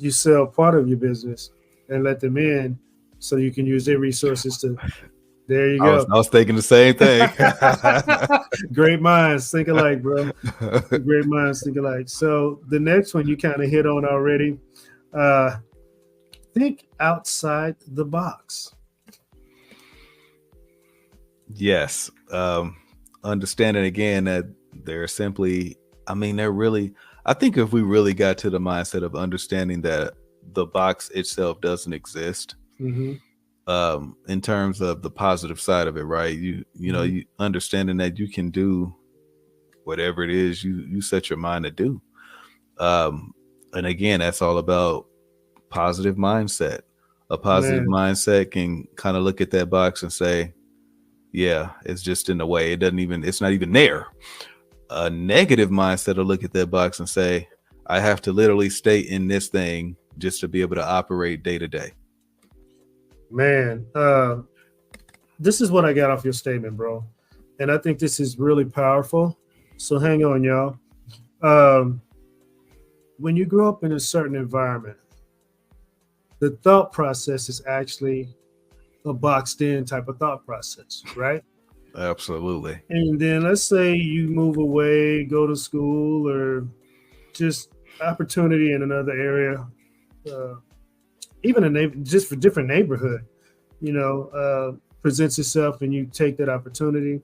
sell part of your business and let them in so you can use their resources to. There you go. I was thinking the same thing. Great minds think alike, bro. Great minds think alike. So the next one you kind of hit on already. Think outside the box. Yes. Understanding again that they're simply, I think if we really got to the mindset of understanding that the box itself doesn't exist, in terms of the positive side of it, right? You understanding that you can do whatever it is you set your mind to do. And again, that's all about positive mindset. A positive mindset can kind of look at that box and say, yeah, it's just in the way. It's not even there. A negative mindset will look at that box and say, I have to literally stay in this thing just to be able to operate day to day. Man, this is what I got off your statement, bro. And I think this is really powerful. So hang on, y'all. When you grow up in a certain environment, the thought process is actually a boxed in type of thought process, right? Absolutely. And then let's say you move away, go to school, or just opportunity in another area, even just for different neighborhood, presents itself and you take that opportunity.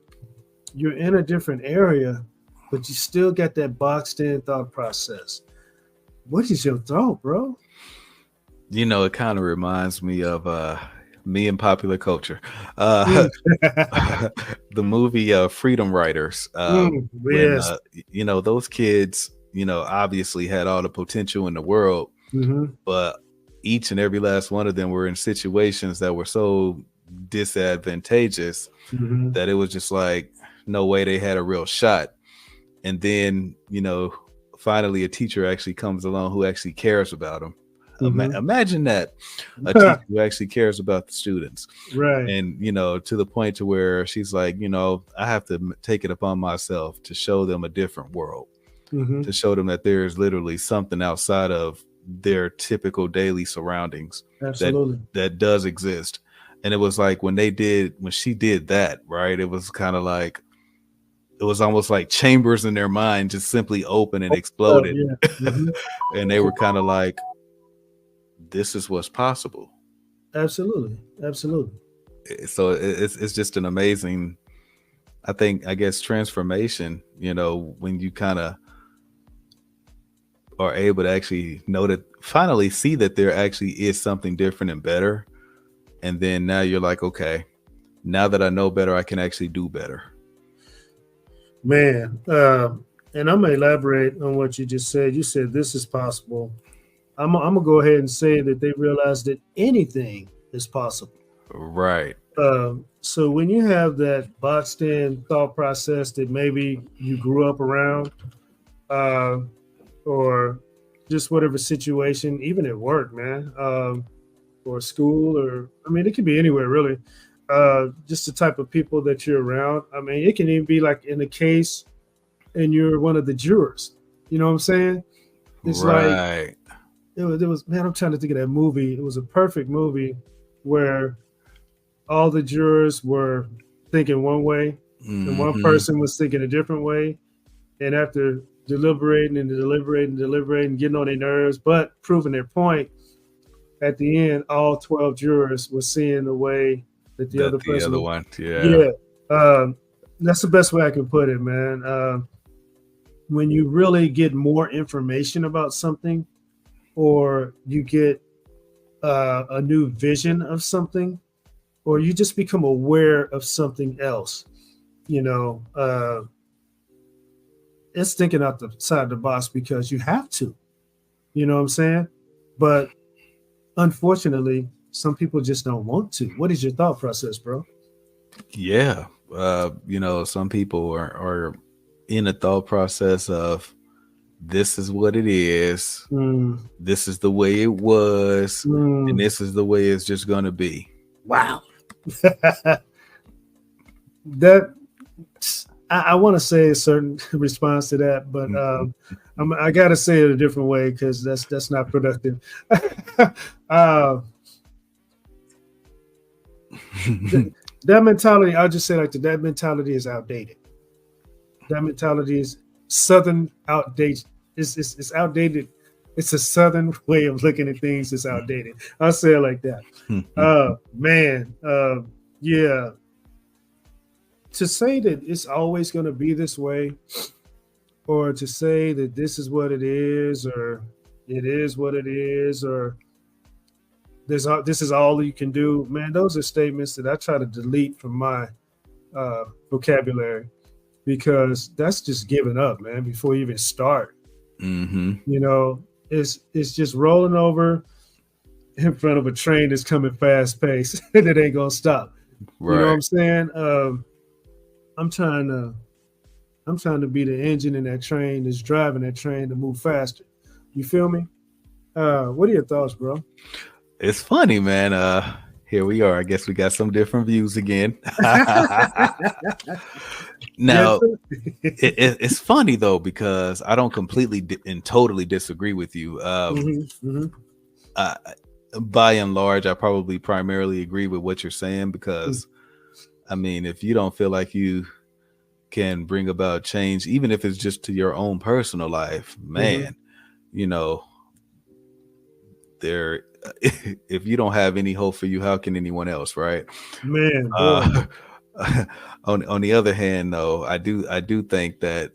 You're in a different area, but you still got that boxed in thought process. What is your thought, bro? You know, it kind of reminds me of me in popular culture. Uh, the movie Freedom Writers. When Yes. you know, those kids, you know, obviously had all the potential in the world, but each and every last one of them were in situations that were so disadvantageous that it was just like no way they had a real shot. And then, you know, finally a teacher actually comes along who actually cares about them. Imagine that, a teacher who actually cares about the students, Right. and you know, to the point to where she's like, you know, I have to take it upon myself to show them a different world, to show them that there is literally something outside of their typical daily surroundings Absolutely. that does exist. And it was like when she did that, right, it was kind of like, it was almost like chambers in their mind just simply open and exploded. Yeah. And they were kind of like, this is what's possible. Absolutely. So it's just an amazing, I guess, transformation, you know, when you kind of are able to actually know that, finally see that there actually is something different and better. And then now you're like, okay, now that I know better, I can actually do better. Man, and I'm gonna elaborate on what you just said. You said this is possible. I'm gonna go ahead and say that they realized that anything is possible. Right. So when you have that boxed in thought process that maybe you grew up around, or just whatever situation, even at work, man, or school, or I mean, it could be anywhere really. Just the type of people that you're around. I mean, it can even be like in a case, and you're one of the jurors. You know what I'm saying? It's like it was, man, I'm trying to think of that movie. It was a perfect movie where all the jurors were thinking one way and one person was thinking a different way. And after deliberating and deliberating, getting on their nerves, but proving their point, at the end, all 12 jurors were seeing the way that the other person. One. Yeah. That's the best way I can put it, man. When you really get more information about something, or you get a new vision of something, or you just become aware of something else, you know, it's thinking out the side of the box because you have to, you know what I'm saying? But unfortunately, some people just don't want to. What is your thought process, bro? Yeah. You know, some people are in a thought process of, this is what it is. This is the way it was. And this is the way it's just going to be. Wow. That I want to say a certain response to that, but I got to say it a different way because that's not productive. That mentality, I'll just say like that mentality is outdated. That mentality is Southern outdated. It's outdated. It's a Southern way of looking at things. It's outdated. I'll say it like that. Man, yeah. To say that it's always going to be this way, or to say that this is what it is, or it is what it is, or this is all you can do, man, those are statements that I try to delete from my vocabulary, because that's just giving up, man, before you even start. You know, it's just rolling over in front of a train that's coming fast paced and it ain't gonna stop. Right. You know what I'm saying? I'm trying to be the engine in that train that's driving that train to move faster. You feel me? What are your thoughts, bro? It's funny, man. Here we are. I guess we got some different views again. Now, it's funny though, because I don't completely and totally disagree with you. By and large, I probably primarily agree with what you're saying, because I mean, if you don't feel like you can bring about change, even if it's just to your own personal life, man, you know, if you don't have any hope for you, how can anyone else, right? Man, on the other hand, though, I do think that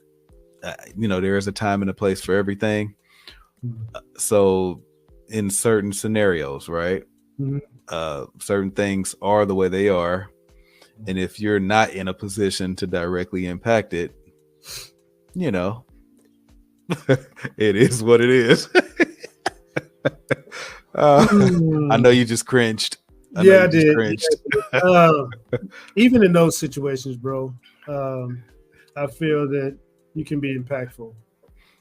there is a time and a place for everything. Mm-hmm. So in certain scenarios, right? Mm-hmm. Certain things are the way they are. And if you're not in a position to directly impact it, it is what it is. I know you just cringed. I did. Even in those situations, bro, I feel that you can be impactful.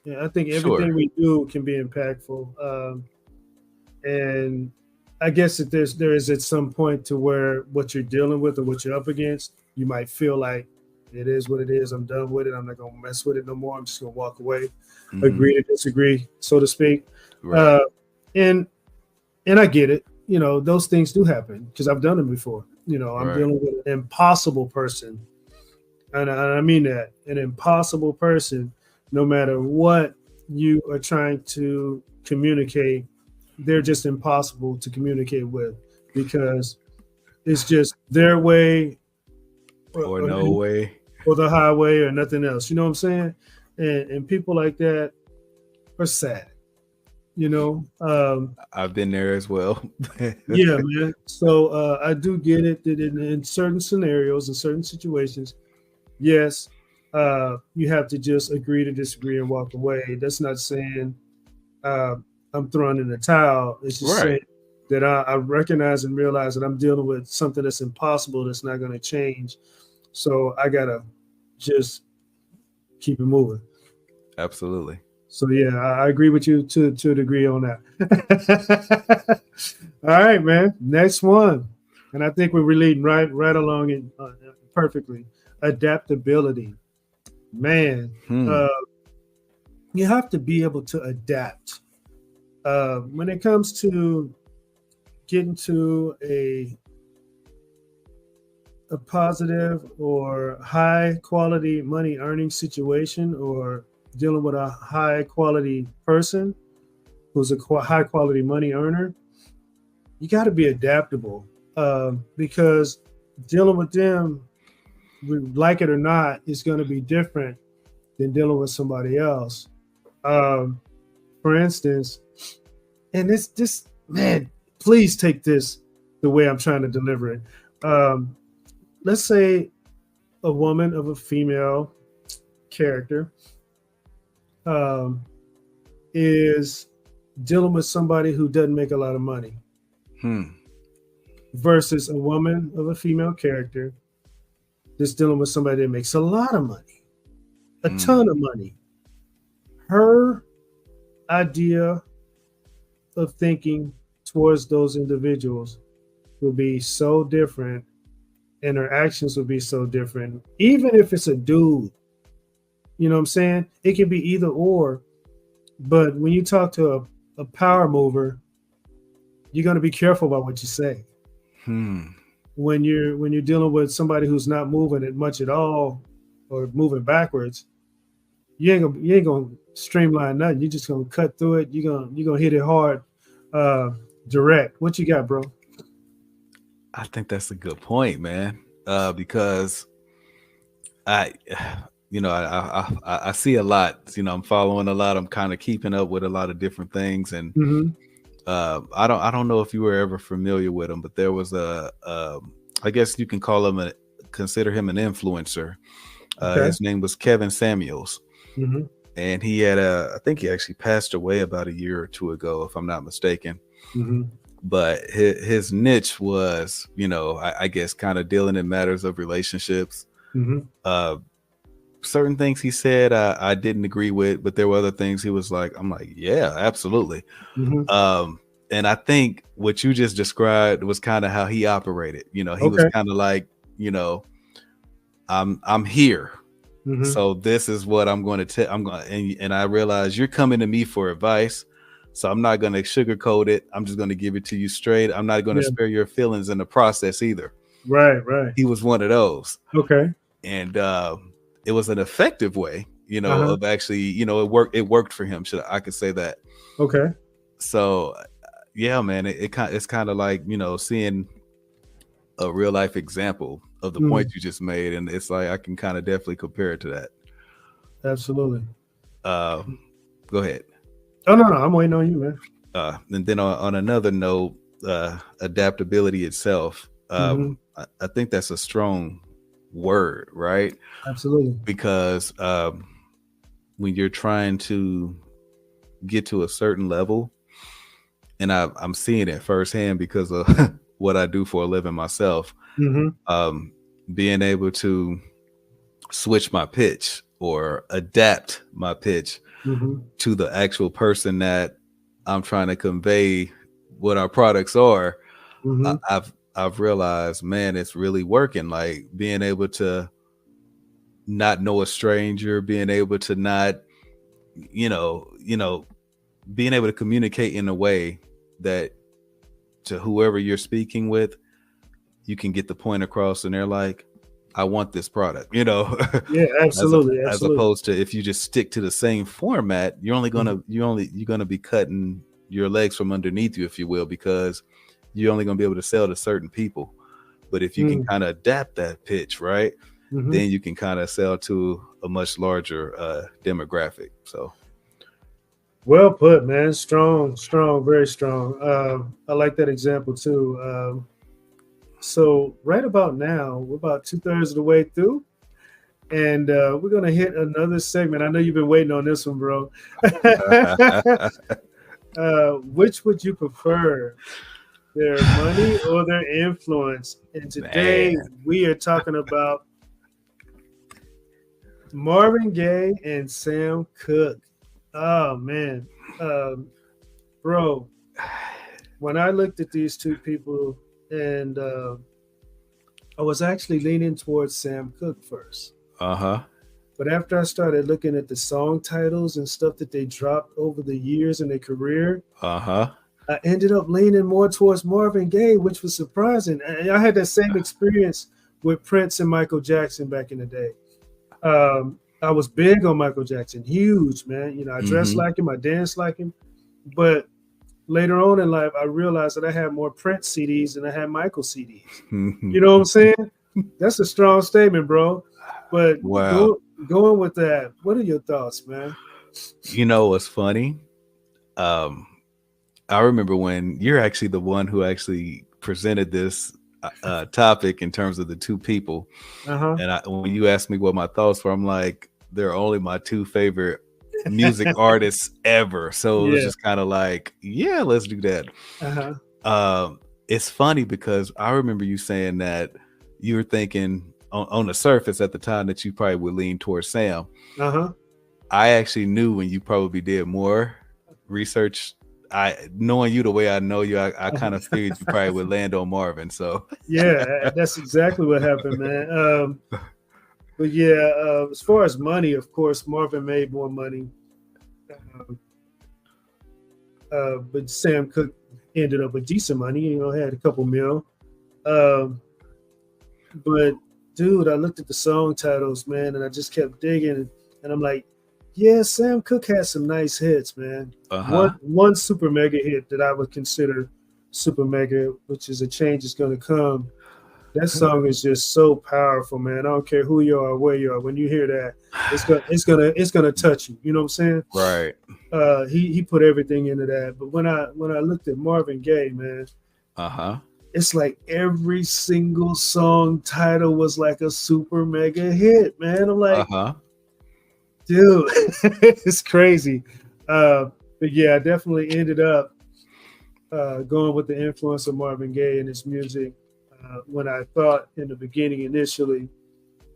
Yeah, I think everything we do can be impactful. And I guess that there is at some point to where what you're dealing with or what you're up against, you might feel like it is what it is. I'm done with it. I'm not gonna mess with it no more. I'm just gonna walk away, agree to disagree, so to speak. Right. And I get it. Those things do happen because I've done them before. I'm dealing with an impossible person, and I mean that, an impossible person. No matter what you are trying to communicate, they're just impossible to communicate with because it's just their way or no way, or the highway or nothing else. You know what I'm saying? And people like that are sad. I've been there as well. Yeah, man. So I do get it that in certain scenarios, in certain situations, yes, you have to just agree to disagree and walk away. That's not saying I'm throwing in the towel. It's just saying that I recognize and realize that I'm dealing with something that's impossible, that's not going to change. So I got to just keep it moving. Absolutely. So yeah, I agree with you to a degree on that. All right, man. Next one, and I think we're leading right along it perfectly. Adaptability, man. You have to be able to adapt when it comes to getting to a positive or high quality money earning situation, or dealing with a high quality person who's a high quality money earner. You got to be adaptable because dealing with them, like it or not, is going to be different than dealing with somebody else. For instance, and it's just, man, please take this the way I'm trying to deliver it. Let's say a woman of a female character is dealing with somebody who doesn't make a lot of money versus a woman of a female character that's dealing with somebody that makes a lot of money, a ton of money. Her idea of thinking towards those individuals will be so different, and her actions will be so different, even if it's a dude. You know what I'm saying? It can be either or. But when you talk to a power mover, you're going to be careful about what you say. When you're dealing with somebody who's not moving it much at all, or moving backwards, you ain't gonna streamline nothing. You're just gonna cut through it. You're gonna hit it hard, direct. What you got, bro? I think that's a good point, man. Because I see a lot. I'm following a lot. I'm kind of keeping up with a lot of different things, and I don't know if you were ever familiar with him, but there was I guess you can consider him an influencer. His name was Kevin Samuels, and he had I think he actually passed away about a year or two ago, if I'm not mistaken. But his niche was, I guess, kind of dealing in matters of relationships. Certain things he said I didn't agree with, but there were other things he was like, I'm like, yeah, absolutely. And I think what you just described was kind of how he operated. He was kind of like, I'm here. So this is what I'm going to tell. And I realize you're coming to me for advice. So I'm not going to sugarcoat it. I'm just going to give it to you straight. I'm not going to spare your feelings in the process either. Right. He was one of those. Okay. And it was an effective way, of actually, it worked for him. I could say that. Okay. So yeah, man, it's kind of like, seeing a real life example of the point you just made. And it's like, I can kind of definitely compare it to that. Absolutely. Go ahead. Oh no, I'm waiting on you, man. And then on another note, adaptability itself. I think that's a strong word, right? Absolutely. Because when you're trying to get to a certain level, and I'm seeing it firsthand because of what I do for a living myself, being able to switch my pitch or adapt my pitch to the actual person that I'm trying to convey what our products are. I've realized, man, it's really working. Like being able to not know a stranger, being able to not, being able to communicate in a way that to whoever you're speaking with, you can get the point across, and they're like, I want this product, Yeah, absolutely. as opposed to if you just stick to the same format, you're gonna be cutting your legs from underneath you, if you will, because you're only gonna be able to sell to certain people. But if you can kind of adapt that pitch, right, then you can kind of sell to a much larger demographic. So well put, man. Strong, very strong. I like that example too. So right about now, we're about 2/3 of the way through, and we're gonna hit another segment. I know you've been waiting on this one, bro. Which would you prefer, their money or their influence? And today we are talking about Marvin Gaye and Sam Cooke. Oh man, bro, when I looked at these two people, and I was actually leaning towards Sam Cooke first. But after I started looking at the song titles and stuff that they dropped over the years in their career, I ended up leaning more towards Marvin Gaye, which was surprising. And I had that same experience with Prince and Michael Jackson back in the day. I was big on Michael Jackson, huge, man. I dressed like him, I danced like him. But later on in life, I realized that I had more Prince CDs than I had Michael CDs. You know what I'm saying? That's a strong statement, bro. But going with that, what are your thoughts, man? You know what's funny? I remember when you're actually the one who actually presented this topic in terms of the two people. And when you asked me what my thoughts were, I'm like, they're only my two favorite music artists ever. So it was just kind of like, yeah, let's do that. It's funny because I remember you saying that you were thinking on the surface at the time that you probably would lean towards Sam. I actually knew when you probably did more research, knowing you the way I know you, I kind of figured you probably would land on Marvin. So yeah, that's exactly what happened, man. But yeah, as far as money, of course, Marvin made more money. But Sam Cooke ended up with decent money, had a couple mil. But dude, I looked at the song titles, man, and I just kept digging, and I'm like, yeah, Sam Cooke had some nice hits, man. One super mega hit that I would consider super mega, which is A Change Is Gonna Come. That song is just so powerful, man. I don't care who you are or where you are. When you hear that, it's gonna touch you. You know what I'm saying? Right. He put everything into that. But when I looked at Marvin Gaye, man, it's like every single song title was like a super mega hit, man. I'm like, dude, it's crazy. But yeah, I definitely ended up going with the influence of Marvin Gaye and his music. When I thought in the beginning initially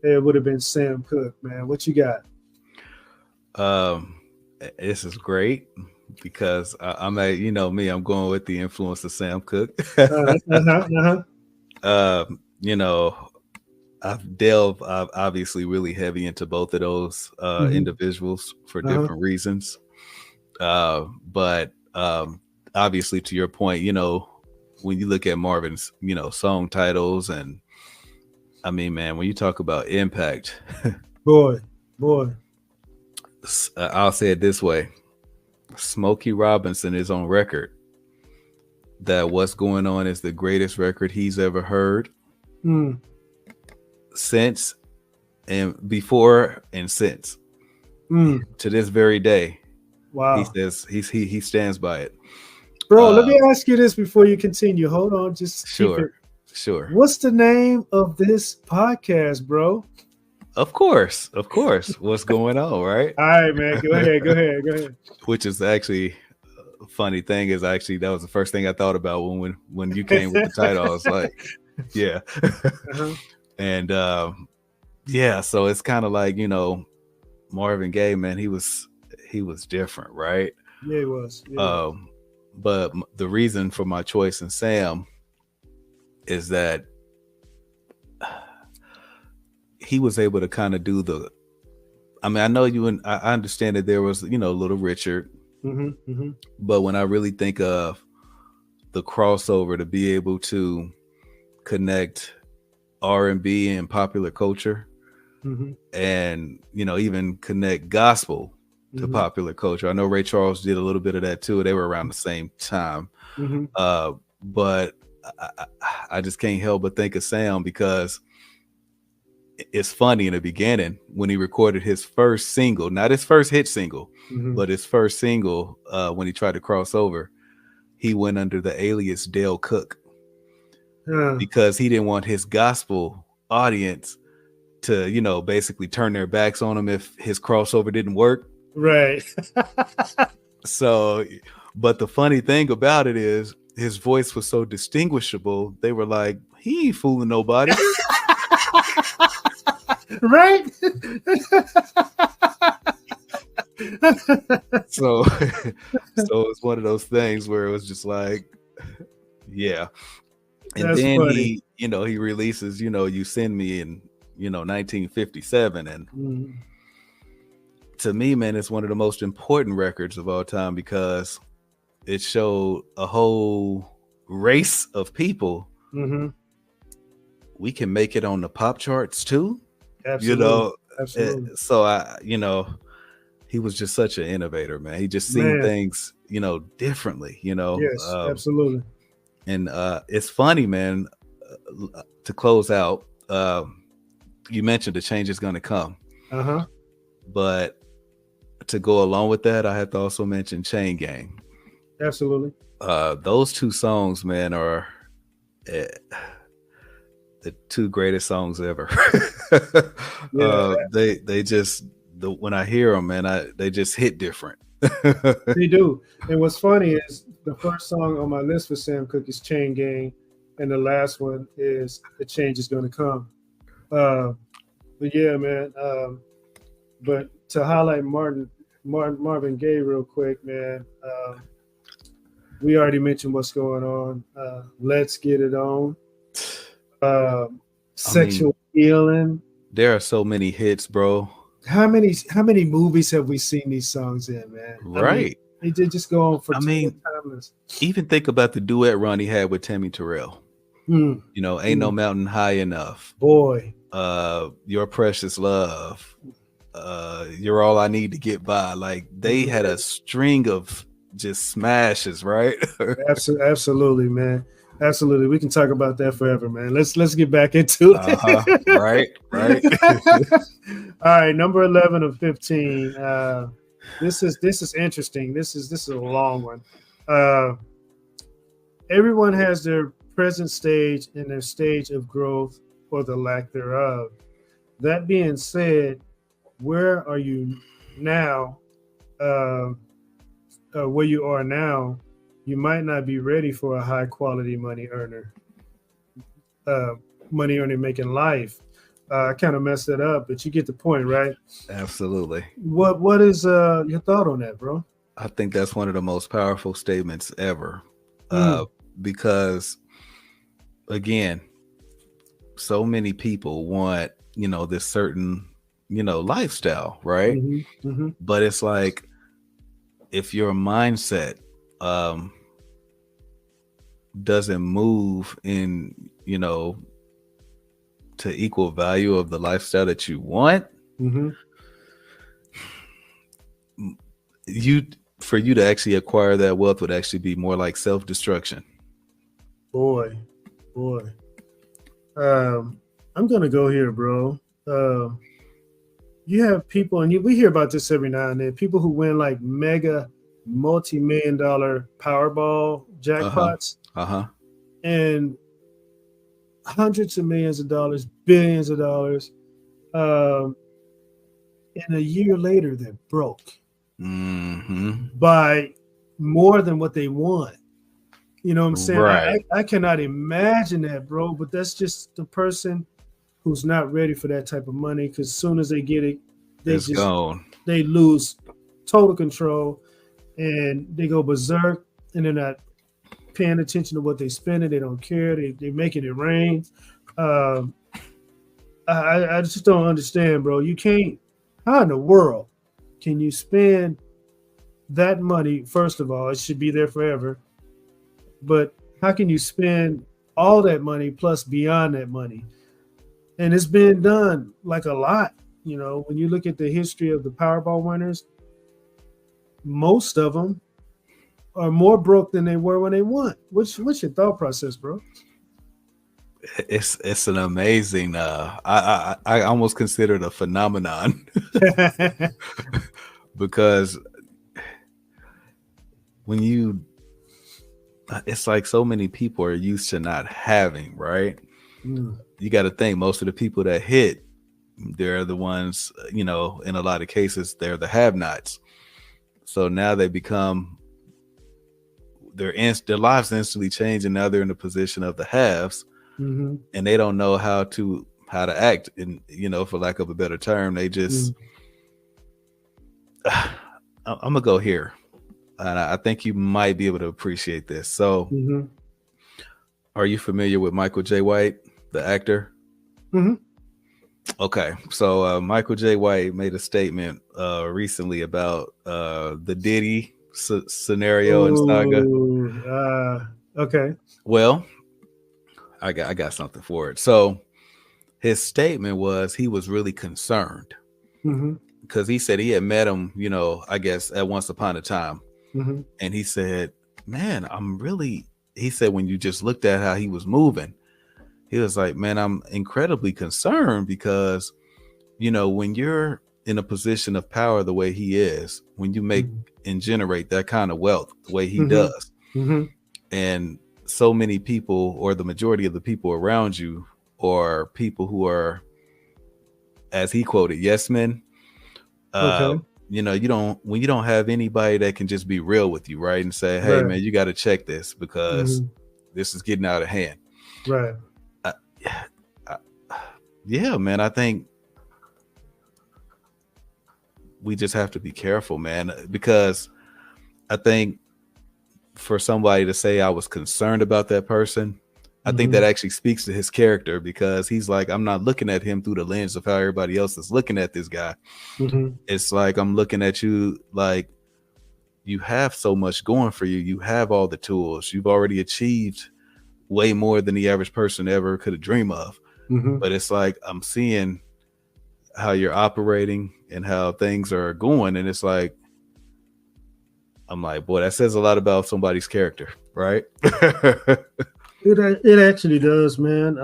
it would have been Sam Cooke, man. What you got? This is great because I'm at, I'm going with the influence of Sam Cooke. I've delved obviously really heavy into both of those individuals for different reasons. But obviously, to your point, when you look at Marvin's, song titles, and I mean, man, when you talk about impact, boy, I'll say it this way: Smokey Robinson is on record that What's Going On is the greatest record he's ever heard since and before and since. To this very day. Wow. He says he stands by it. Bro, let me ask you this before you continue. Hold on, just sure. What's the name of this podcast, bro? Of course. What's going on, right? All right, man. Go ahead. Which is actually a funny thing is actually that was the first thing I thought about when you came with the title. I was like, yeah. And yeah, so it's kind of like, Marvin Gaye, man, he was different, right? Yeah, he was. Yeah. But the reason for my choice in Sam is that he was able to kind of do I know I understand that there was, Little Richard, but when I really think of the crossover to be able to connect R&B and popular culture, and even connect gospel to popular culture. I know Ray Charles did a little bit of that too. They were around the same time, but I just can't help but think of Sam because it's funny in the beginning when he recorded his first single, not his first hit single, but his first single when he tried to cross over, he went under the alias Dale Cook because he didn't want his gospel audience to, basically turn their backs on him if his crossover didn't work. Right. So, but the funny thing about it is his voice was so distinguishable. They were like, he ain't fooling nobody. Right. So it's one of those things where it was just like, yeah. And that's then funny. he releases, You Send Me in 1957, and to me, man, it's one of the most important records of all time because it showed a whole race of people. We can make it on the pop charts too. Absolutely. Absolutely. So he was just such an innovator, man. He just seen things, differently, Yes, absolutely. And it's funny, man, to close out, you mentioned the change is going to come. But to go along with that, I have to also mention Chain Gang. Absolutely. Those two songs, man, are the two greatest songs ever. They just when I hear them, man, they just hit different. They do. And what's funny is the first song on my list for Sam Cooke is Chain Gang, and the last one is The Change Is Gonna Come. But yeah, man. But to highlight Marvin Gaye real quick, man. We already mentioned what's going on. Let's Get It On. Sexual Healing. There are so many hits, bro. How many movies have we seen these songs in, man? Right. They did just go on for timeless. Even think about the duet run he had with Tammy Terrell. Ain't No Mountain High Enough. Boy. Your Precious Love. You're All I Need to Get By. Like they had a string of just smashes, right? Absolutely, man. Absolutely. We can talk about that forever, man. Let's get back into it. Right. All right, number 11 of 15. This is interesting. This is a long one. Everyone has their present stage and their stage of growth or the lack thereof. That being said, where are you now? Where you are now, you might not be ready for a high quality money earner making life. I kind of messed that up, but you get the point, right? Absolutely. What is your thought on that, bro? I think that's one of the most powerful statements ever. Because again, so many people want, this certain, lifestyle, right? But it's like, if your mindset doesn't move in, to equal value of the lifestyle that you want, for you to actually acquire that wealth would actually be more like self-destruction. Boy. I'm gonna go here, bro. you have people, and we hear about this every now and then. People who win like mega, multi-million-dollar Powerball Uh-huh. jackpots, Uh-huh. and hundreds of millions of dollars, billions of dollars. Um, and a year later, they're broke Mm-hmm. by more than what they want. You know what I'm saying? Right. I cannot imagine that, bro. But that's just the person who's not ready for that type of money. Because as soon as they get it, It's gone. they lose total control and they go berserk, and they're not paying attention to what they're spending. They don't care. They're making it rain. Um, I just don't understand, bro. You can't. How in the world can you spend that money? First of all, it should be there forever. But how can you spend all that money plus beyond that money? And it's been done like a lot. You know, when you look at the history of the Powerball winners, most of them are more broke than they were when they won. What's your thought process, bro? It's an amazing I almost consider it a phenomenon because when you it's like so many people are used to not having, right? You got to think most of the people that hit, they're the ones, you know, in a lot of cases they're the have-nots. So now they become their lives instantly change, and now they're in the position of the haves. Mm-hmm. And they don't know how to act, and you know, for lack of a better term, they just I'm gonna go here, and I think you might be able to appreciate this. So are you familiar with Michael J. White, the actor? Okay, so Michael J. White made a statement recently about the Diddy scenario and saga. Okay. Well, I got something for it. So his statement was he was really concerned because he said he had met him, you know, I guess at once upon a time. And he said, man, he said, when you just looked at how he was moving, he was like, man, I'm incredibly concerned because, you know, when you're in a position of power the way he is, when you make and generate that kind of wealth the way he does, and so many people, or the majority of the people around you, or people who are, as he quoted, yes men. You know, when you don't have anybody that can just be real with you, right, and say, hey, man, you got to check this because this is getting out of hand. Right. Yeah, man, I think we just have to be careful, man, because I think for somebody to say I was concerned about that person, I think that actually speaks to his character, because he's like, I'm not looking at him through the lens of how everybody else is looking at this guy. It's like, I'm looking at you like you have so much going for you. You have all the tools. You've already achieved way more than the average person ever could have dreamed of. But it's like, I'm seeing how you're operating and how things are going. And it's like, I'm like, boy, that says a lot about somebody's character, right? It actually does, man.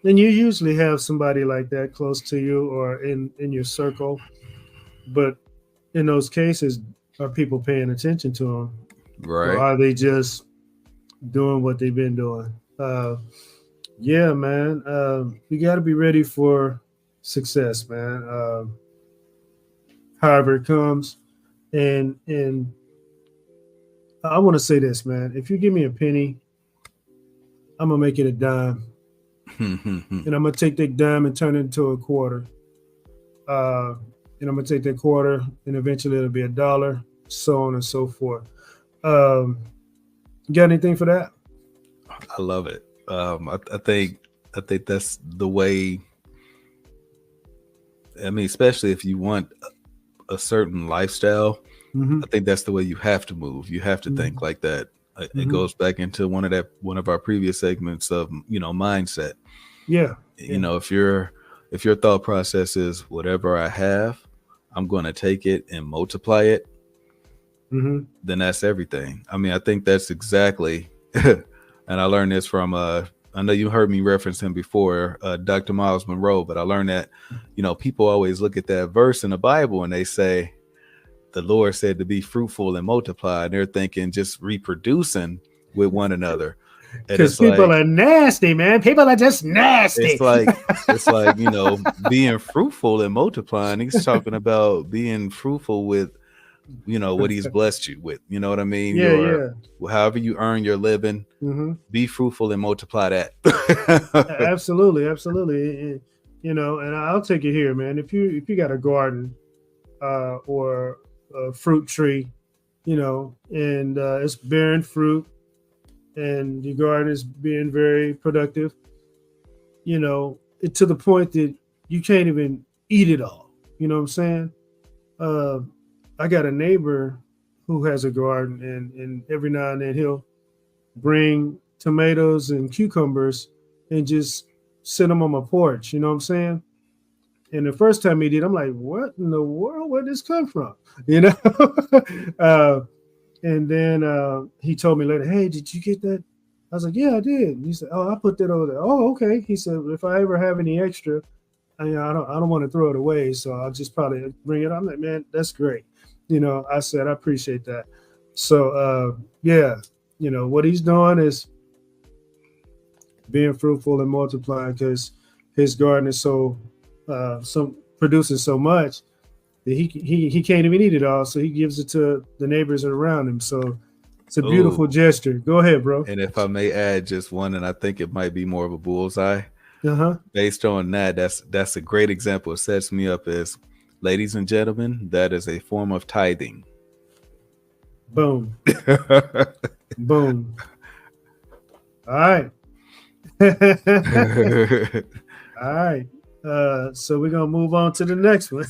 And you usually have somebody like that close to you or in your circle. But in those cases, are people paying attention to them? Right. Or are they just doing what they've been doing? Yeah, man. You got to be ready for success, man. However it comes. And I want to say this, man. If you give me a penny, I'm going to make it a dime. And I'm going to take that dime and turn it into a quarter. And I'm going to take that quarter and eventually it'll be $1, so on and so forth. You got anything for that? I love it. I think that's the way. I mean, especially if you want a certain lifestyle, I think that's the way you have to move. You have to think like that. It goes back into one of our previous segments of, you know, mindset. Yeah. You know, if your thought process is whatever I have, I'm going to take it and multiply it, then that's everything. I mean, I think that's exactly, and I learned this from I know you heard me reference him before, Dr. Miles Monroe, but I learned that, people always look at that verse in the Bible and they say, the Lord said to be fruitful and multiply. And they're thinking just reproducing with one another. Because people are nasty, man. People are just nasty. It's like, being fruitful and multiplying. He's talking about being fruitful with, what he's blessed you with. You know what I mean? Yeah. However you earn your living, be fruitful and multiply that. Absolutely. And I'll take it here, man. If you got a garden or a fruit tree, and it's bearing fruit, and your garden is being very productive, to the point that you can't even eat it all. You know what I'm saying? I got a neighbor who has a garden, and every now and then he'll bring tomatoes and cucumbers and just sit them on my porch. You know what I'm saying? And the first time he did, I'm like, what in the world? Where'd this come from? And then he told me later, hey, did you get that? I was like, yeah, I did. And he said, oh, I put that over there. Oh, okay. He said, if I ever have any extra, I don't want to throw it away. So I'll just probably bring it up. I'm like, man, that's great. I said, I appreciate that. So, what he's doing is being fruitful and multiplying, because his garden is produces so much that he can't even eat it all. So he gives it to the neighbors around him. So it's a beautiful gesture. Go ahead, bro. And if I may add just one, and I think it might be more of a bullseye. Based on that, that's a great example. It sets me up as, ladies and gentlemen, that is a form of tithing. Boom. Boom. All right. All right. So we're gonna move on to the next one.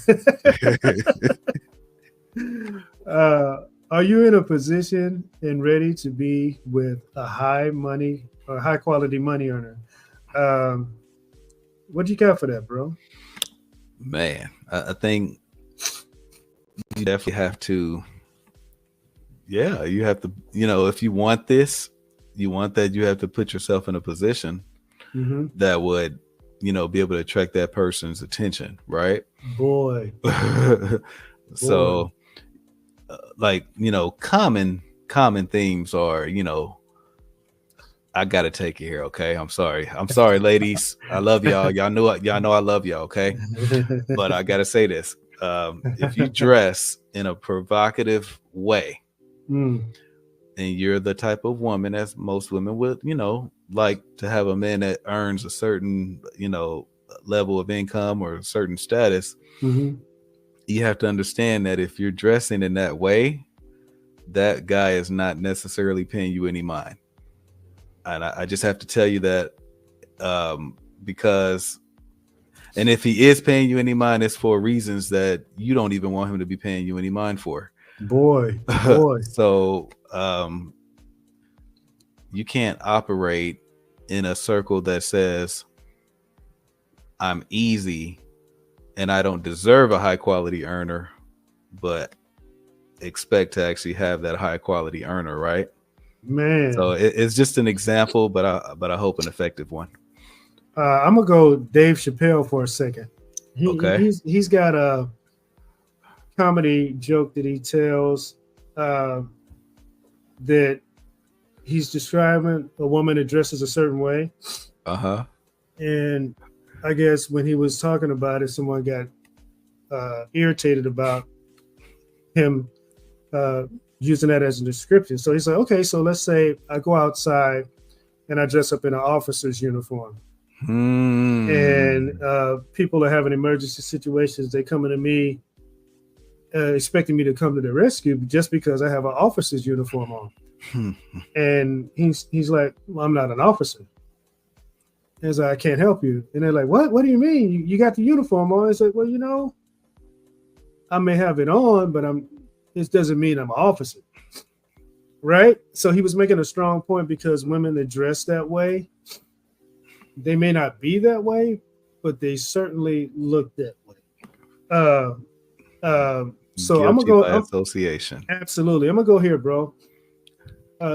Are you in a position and ready to be with a high quality money earner? What do you got for that, bro? Man, I think you definitely have to. Yeah, you have to. If you want this, you have to put yourself in a position that would, be able to attract that person's attention, right? Boy. So, common themes are, I gotta take it here, okay? I'm sorry, ladies. I love y'all. Y'all know I love y'all, okay? But I gotta say this: if you dress in a provocative way, and you're the type of woman, as most women would, like to have a man that earns a certain, level of income or a certain status, you have to understand that if you're dressing in that way, that guy is not necessarily paying you any mind. And I just have to tell you that because, and if he is paying you any mind, it's for reasons that you don't even want him to be paying you any mind for. Boy. So you can't operate in a circle that says I'm easy and I don't deserve a high quality earner, but expect to actually have that high quality earner, right? Man. So it's just an example, but I hope an effective one. I'm gonna go Dave Chappelle for a second. Okay. He's got a comedy joke that he tells that he's describing a woman that dresses a certain way. And I guess when he was talking about it, someone got irritated about him using that as a description. So he's like, okay, so let's say I go outside and I dress up in an officer's uniform. And people are having emergency situations. They coming to me expecting me to come to the rescue just because I have an officer's uniform on. And he's like, well, I'm not an officer. And he's like, I can't help you. And they're like, what do you mean? You got the uniform on? It's like, well, I may have it on, but it doesn't mean I'm an officer. Right? So he was making a strong point, because women that dress that way, they may not be that way, but they certainly look that way. So I'm gonna go association. Absolutely, I'm gonna go here, bro.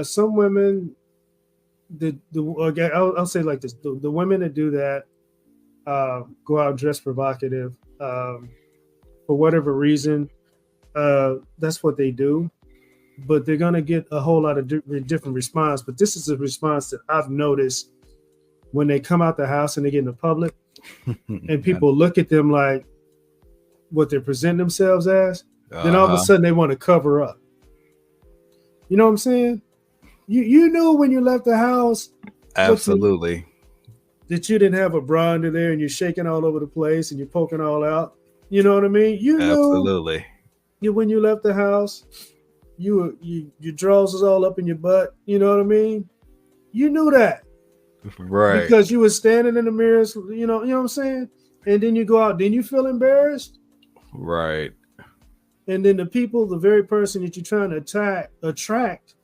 Some women okay, I'll say like this: the women that do that go out dressed provocative for whatever reason. That's what they do, but they're gonna get a whole lot of different response. But this is a response that I've noticed when they come out the house and they get in the public, and people look at them like what they present themselves as. Then all of a sudden they want to cover up. You know what I'm saying? You knew when you left the house. Absolutely. That you didn't have a bra under there and you're shaking all over the place and you're poking all out. You know what I mean? You knew. Absolutely. When you left the house, your drawers was all up in your butt. You know what I mean? You knew that. Right. Because you were standing in the mirrors, you know what I'm saying? And then you go out, then you feel embarrassed. Right. And then the very person that you're trying to attract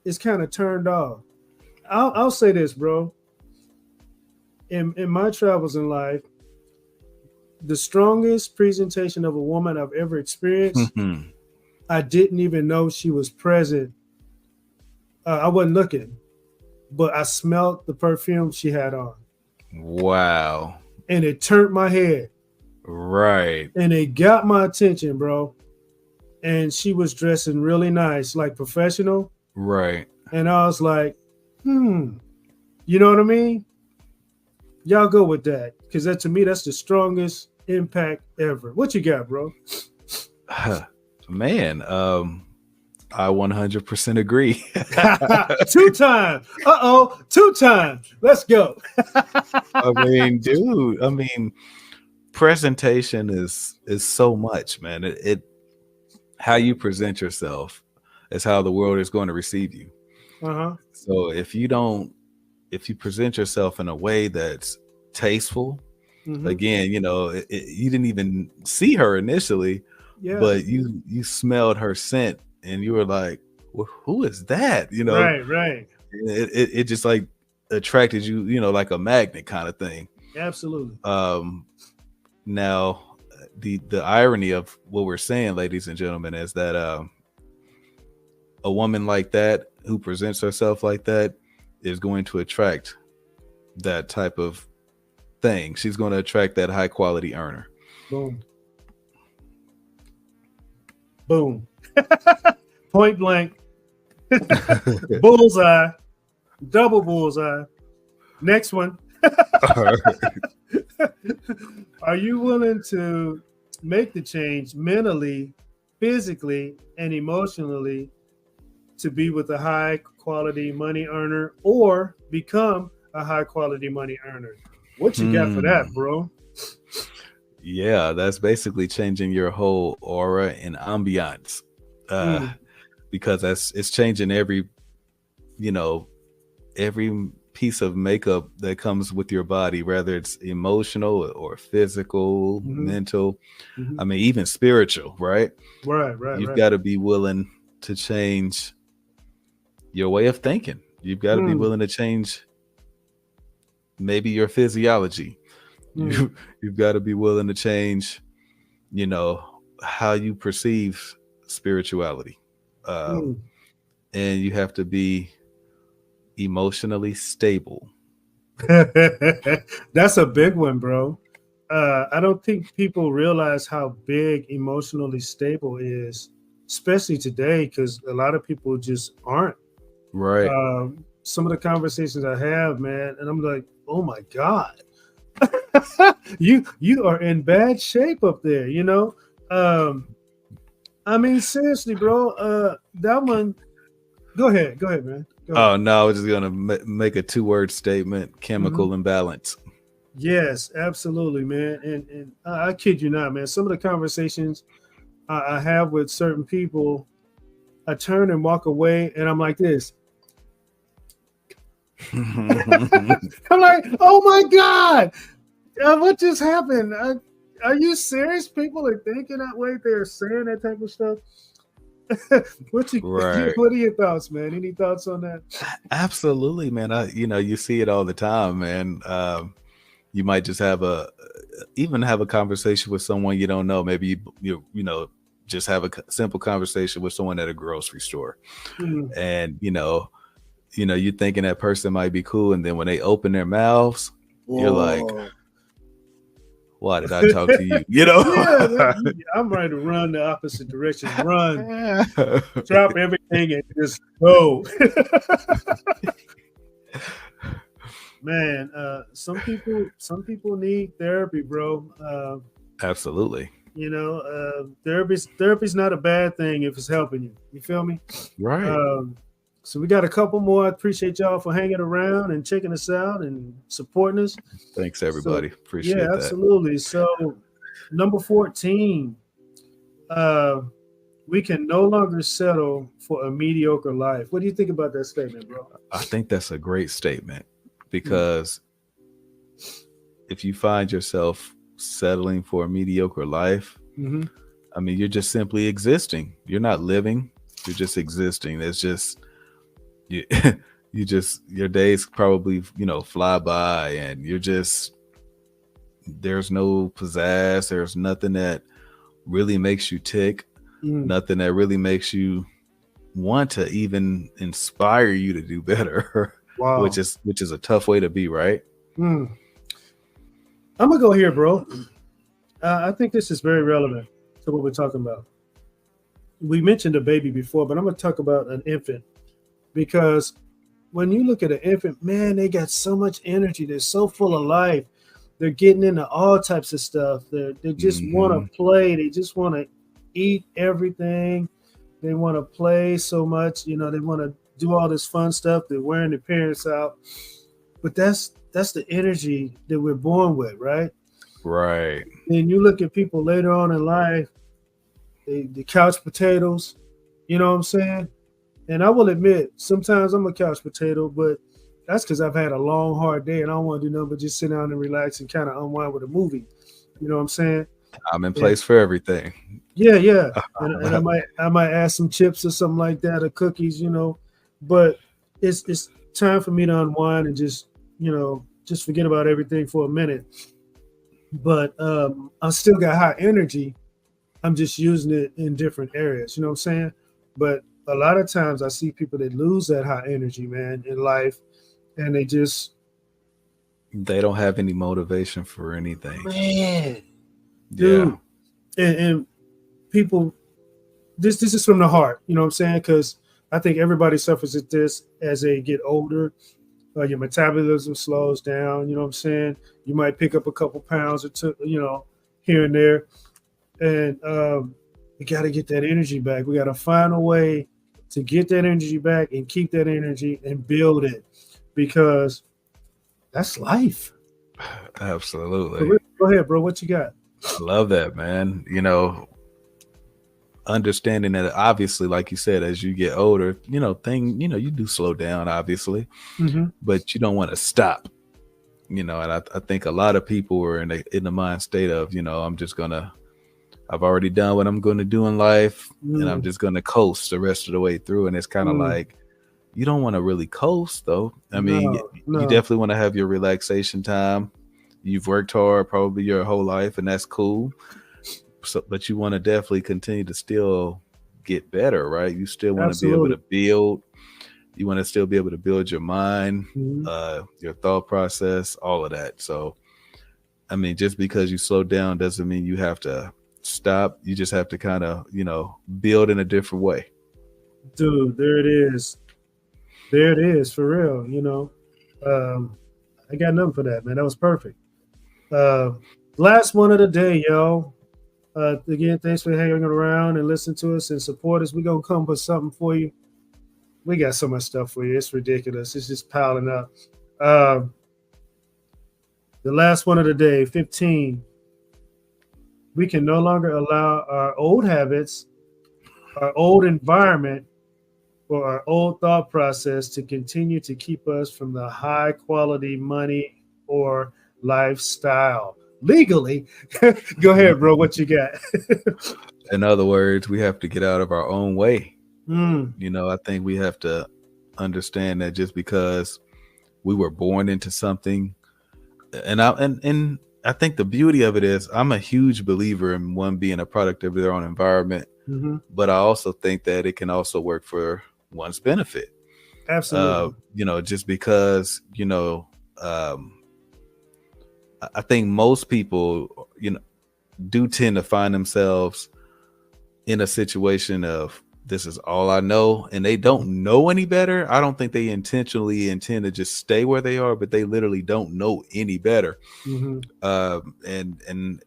is kind of turned off. I'll say this, bro. In my travels in life, the strongest presentation of a woman I've ever experienced, I didn't even know she was present. I wasn't looking, but I smelled the perfume she had on. Wow. And it turned my head. Right. And it got my attention, bro. And she was dressing really nice, like professional. Right. And I was like, you know what I mean? Y'all go with that. Because to me, that's the strongest impact ever. What you got, bro? Man, I 100% agree. 2 times. 2 times. Let's go. I mean, dude, presentation is so much, man. It how you present yourself is how the world is going to receive you. So if you present yourself in a way that's tasteful, again, you didn't even see her initially, but you smelled her scent and you were like, well, who is that? Right. It just like attracted you, like a magnet kind of thing. Absolutely. Now the irony of what we're saying, ladies and gentlemen, is that a woman like that who presents herself like that is going to attract that type of thing. She's going to attract that high quality earner. Boom. Point blank. Bullseye. Double bullseye. Next one. Are you willing to make the change mentally, physically, and emotionally to be with a high quality money earner or become a high quality money earner? What you got for that, bro? Yeah, that's basically changing your whole aura and ambiance. Because it's changing every piece of makeup that comes with your body, whether it's emotional or physical, mental, even spiritual, right? Right. You've got to be willing to change your way of thinking. You've got to be willing to change maybe your physiology. You've got to be willing to change, how you perceive spirituality. And you have to be emotionally stable. That's a big one, bro. I don't think people realize how big emotionally stable is, especially today, because a lot of people just aren't. Right. Some of the conversations I have, man, and I'm like, oh my God, you are in bad shape up there, seriously, bro. That one. Go ahead, man. Oh no, I was just gonna make a 2-word statement: chemical imbalance. Yes, absolutely, man. And I kid you not, man. Some of the conversations I have with certain people, I turn and walk away, and I'm like this. I'm like, oh my God, what just happened? Are you serious? People are thinking that way. They're saying that type of stuff. What are your thoughts, man? Any thoughts on that? Absolutely, man. You see it all the time, man. You might just have a conversation with someone you don't know. Maybe you just have a simple conversation with someone at a grocery store, and you're thinking that person might be cool, and then when they open their mouths, you're like, why did I talk to you? Yeah, I'm ready to run the opposite direction. Run, drop everything, and just go. Man, some people need therapy, bro. Absolutely. Therapy's not a bad thing if it's helping you. You feel me? Right. So we got a couple more. I appreciate y'all for hanging around and checking us out and supporting us. Thanks, everybody. So, Appreciate yeah, that. absolutely. So number 14, we can no longer settle for a mediocre life. What do you think about that statement, bro? I think that's a great statement, because if you find yourself settling for a mediocre life, I mean, you're just simply existing. You're not living. You're just existing. There's just your days probably fly by, and there's no pizzazz. There's nothing that really makes you tick. Nothing that really makes you want to even inspire you to do better. Wow. which is a tough way to be, right? I'm gonna go here, bro. I think this is very relevant to what we're talking about. We mentioned a baby before, but I'm gonna talk about an infant, because when you look at an infant, man, they got so much energy. They're so full of life. They're getting into all types of stuff. They just want to play. They just want to eat everything. They want to play so much. They want to do all this fun stuff. They're wearing their parents out. But that's the energy that we're born with, right? Right. And you look at people later on in life, the couch potatoes, you know what I'm saying? And I will admit, sometimes I'm a couch potato, but that's because I've had a long, hard day and I don't want to do nothing but just sit down and relax and kind of unwind with a movie. You know what I'm saying? I'm in place for everything. Yeah. And I might add some chips or something like that, or cookies, but it's time for me to unwind and just forget about everything for a minute. But I still got high energy. I'm just using it in different areas. You know what I'm saying? But a lot of times I see people that lose that high energy, man, in life, and they don't have any motivation for anything. Man, dude. Yeah. And people, this is from the heart, you know what I'm saying? Because I think everybody suffers at this as they get older. Your metabolism slows down, you know what I'm saying? You might pick up a couple pounds or two, here and there. And we got to get that energy back. We got to find a way to get that energy back and keep that energy and build it, because that's life. Absolutely. Go ahead, bro. What you got? I love that, man. Understanding that, obviously, like you said, as you get older, you do slow down, obviously, but you don't want to stop. And I think a lot of people are in the mind state of, I've already done what I'm going to do in life, and I'm just going to coast the rest of the way through. And it's kind of like, you don't want to really coast, though. I mean, you definitely want to have your relaxation time. You've worked hard probably your whole life, and that's cool. So, but you want to definitely continue to still get better, right? You still want to be able to build. You want to still be able to build your mind, your thought process, all of that. So, I mean, just because you slow down doesn't mean you have to stop. You just have to kind of, build in a different way. Dude, there it is. There it is, for real. I got nothing for that, man. That was perfect. Last one of the day, yo. Again, thanks for hanging around and listening to us and support us. We're going to come with something for you. We got so much stuff for you. It's ridiculous. It's just piling up. The last one of the day, 15. We can no longer allow our old habits, our old environment, or our old thought process to continue to keep us from the high quality money or lifestyle. Legally. Go ahead, bro. What you got? In other words, we have to get out of our own way. I think we have to understand that just because we were born into something, and I think the beauty of it is, I'm a huge believer in one being a product of their own environment, but I also think that it can also work for one's benefit. Absolutely. Just because, I think most people, do tend to find themselves in a situation of this is all I know, and they don't know any better. I don't think they intentionally intend to just stay where they are, but they literally don't know any better. Mm-hmm. And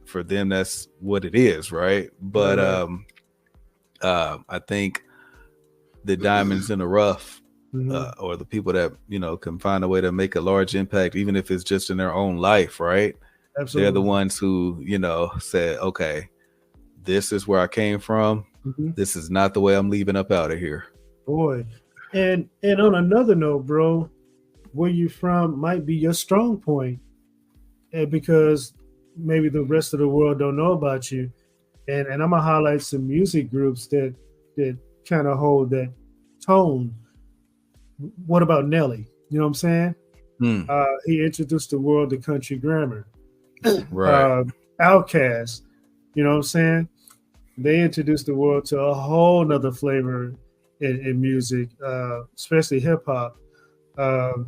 for them, that's what it is, right? But I think the diamonds in the rough, or the people that can find a way to make a large impact, even if it's just in their own life, right? Absolutely. They're the ones who said, okay, this is where I came from. This is not the way I'm leaving up out of here. Boy. And on another note, bro, where you from might be your strong point, and because maybe the rest of the world don't know about you. And I'm gonna highlight some music groups that kind of hold that tone. What about Nelly? You know what I'm saying? He introduced the world to country grammar. Right. Outkast, you know what I'm saying? They introduced the world to a whole nother flavor in music, especially hip hop. NWA,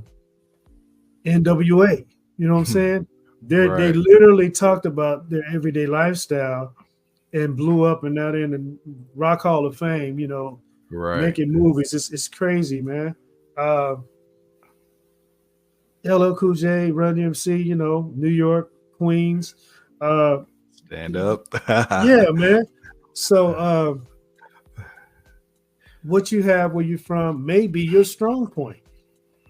you know what I'm saying? They literally talked about their everyday lifestyle and blew up, and now they're in the Rock Hall of Fame, making movies. It's crazy, man. LL Cool J, Run DMC, New York, Queens. Stand up. Yeah, man. So what you have where you're from may be your strong point.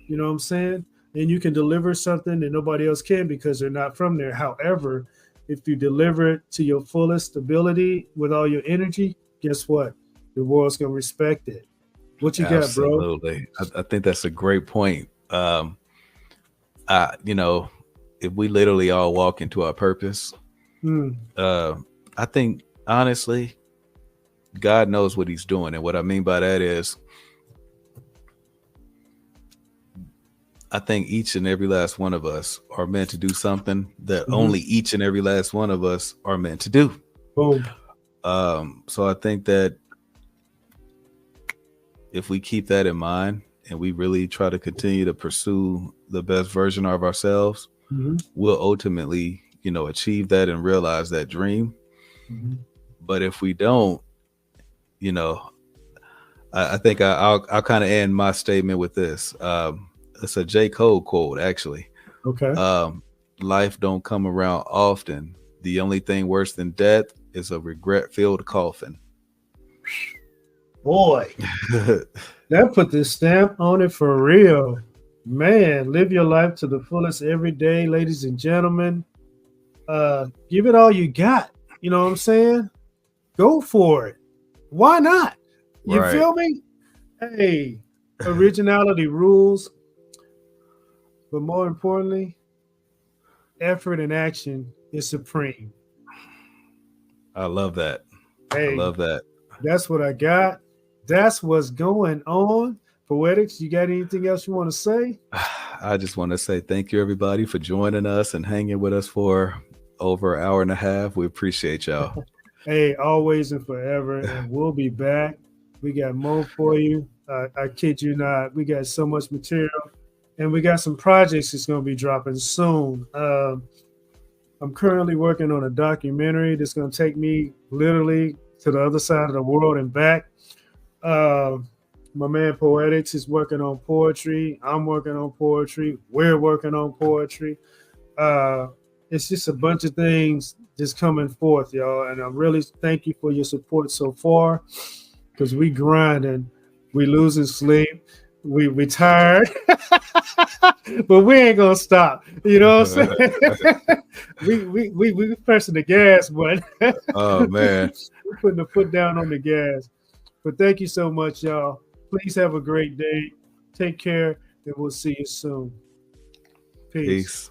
You know what I'm saying? And you can deliver something that nobody else can because they're not from there. However, if you deliver it to your fullest ability with all your energy, guess what? The world's going to respect it. What you got, bro? Absolutely. I think that's a great point. If we literally all walk into our purpose, I think, honestly, God knows what he's doing. And what I mean by that is, I think each and every last one of us are meant to do something that only each and every last one of us are meant to do. Boom. So I think that if we keep that in mind and we really try to continue to pursue the best version of ourselves, we'll ultimately, achieve that and realize that dream. But if we don't, I think I'll kind of end my statement with this. It's a J. Cole quote, actually. Okay. Life don't come around often. The only thing worse than death is a regret-filled coffin. Boy, that put the stamp on it for real. Man, live your life to the fullest every day, ladies and gentlemen. Give it all you got. You know what I'm saying? Go for it. Why not? You feel me? Hey, originality rules. But more importantly, effort and action is supreme. I love that. Hey, I love that. That's what I got. That's what's going on. Poetics, you got anything else you want to say? I just want to say thank you, everybody, for joining us and hanging with us for over an hour and a half. We appreciate y'all. Hey, always and forever. And we'll be back. We got more for you. I kid you not. We got so much material. And we got some projects that's going to be dropping soon. I'm currently working on a documentary that's going to take me literally to the other side of the world and back. My man Poetics is working on poetry. I'm working on poetry. We're working on poetry. It's just a bunch of things just coming forth, y'all. And I really thank you for your support so far, because we grinding, we losing sleep. We tired, but we ain't gonna stop. You know what I'm saying? we pressing the gas button. Oh man, we're putting the foot down on the gas. But thank you so much, y'all. Please have a great day. Take care, and we'll see you soon. Peace.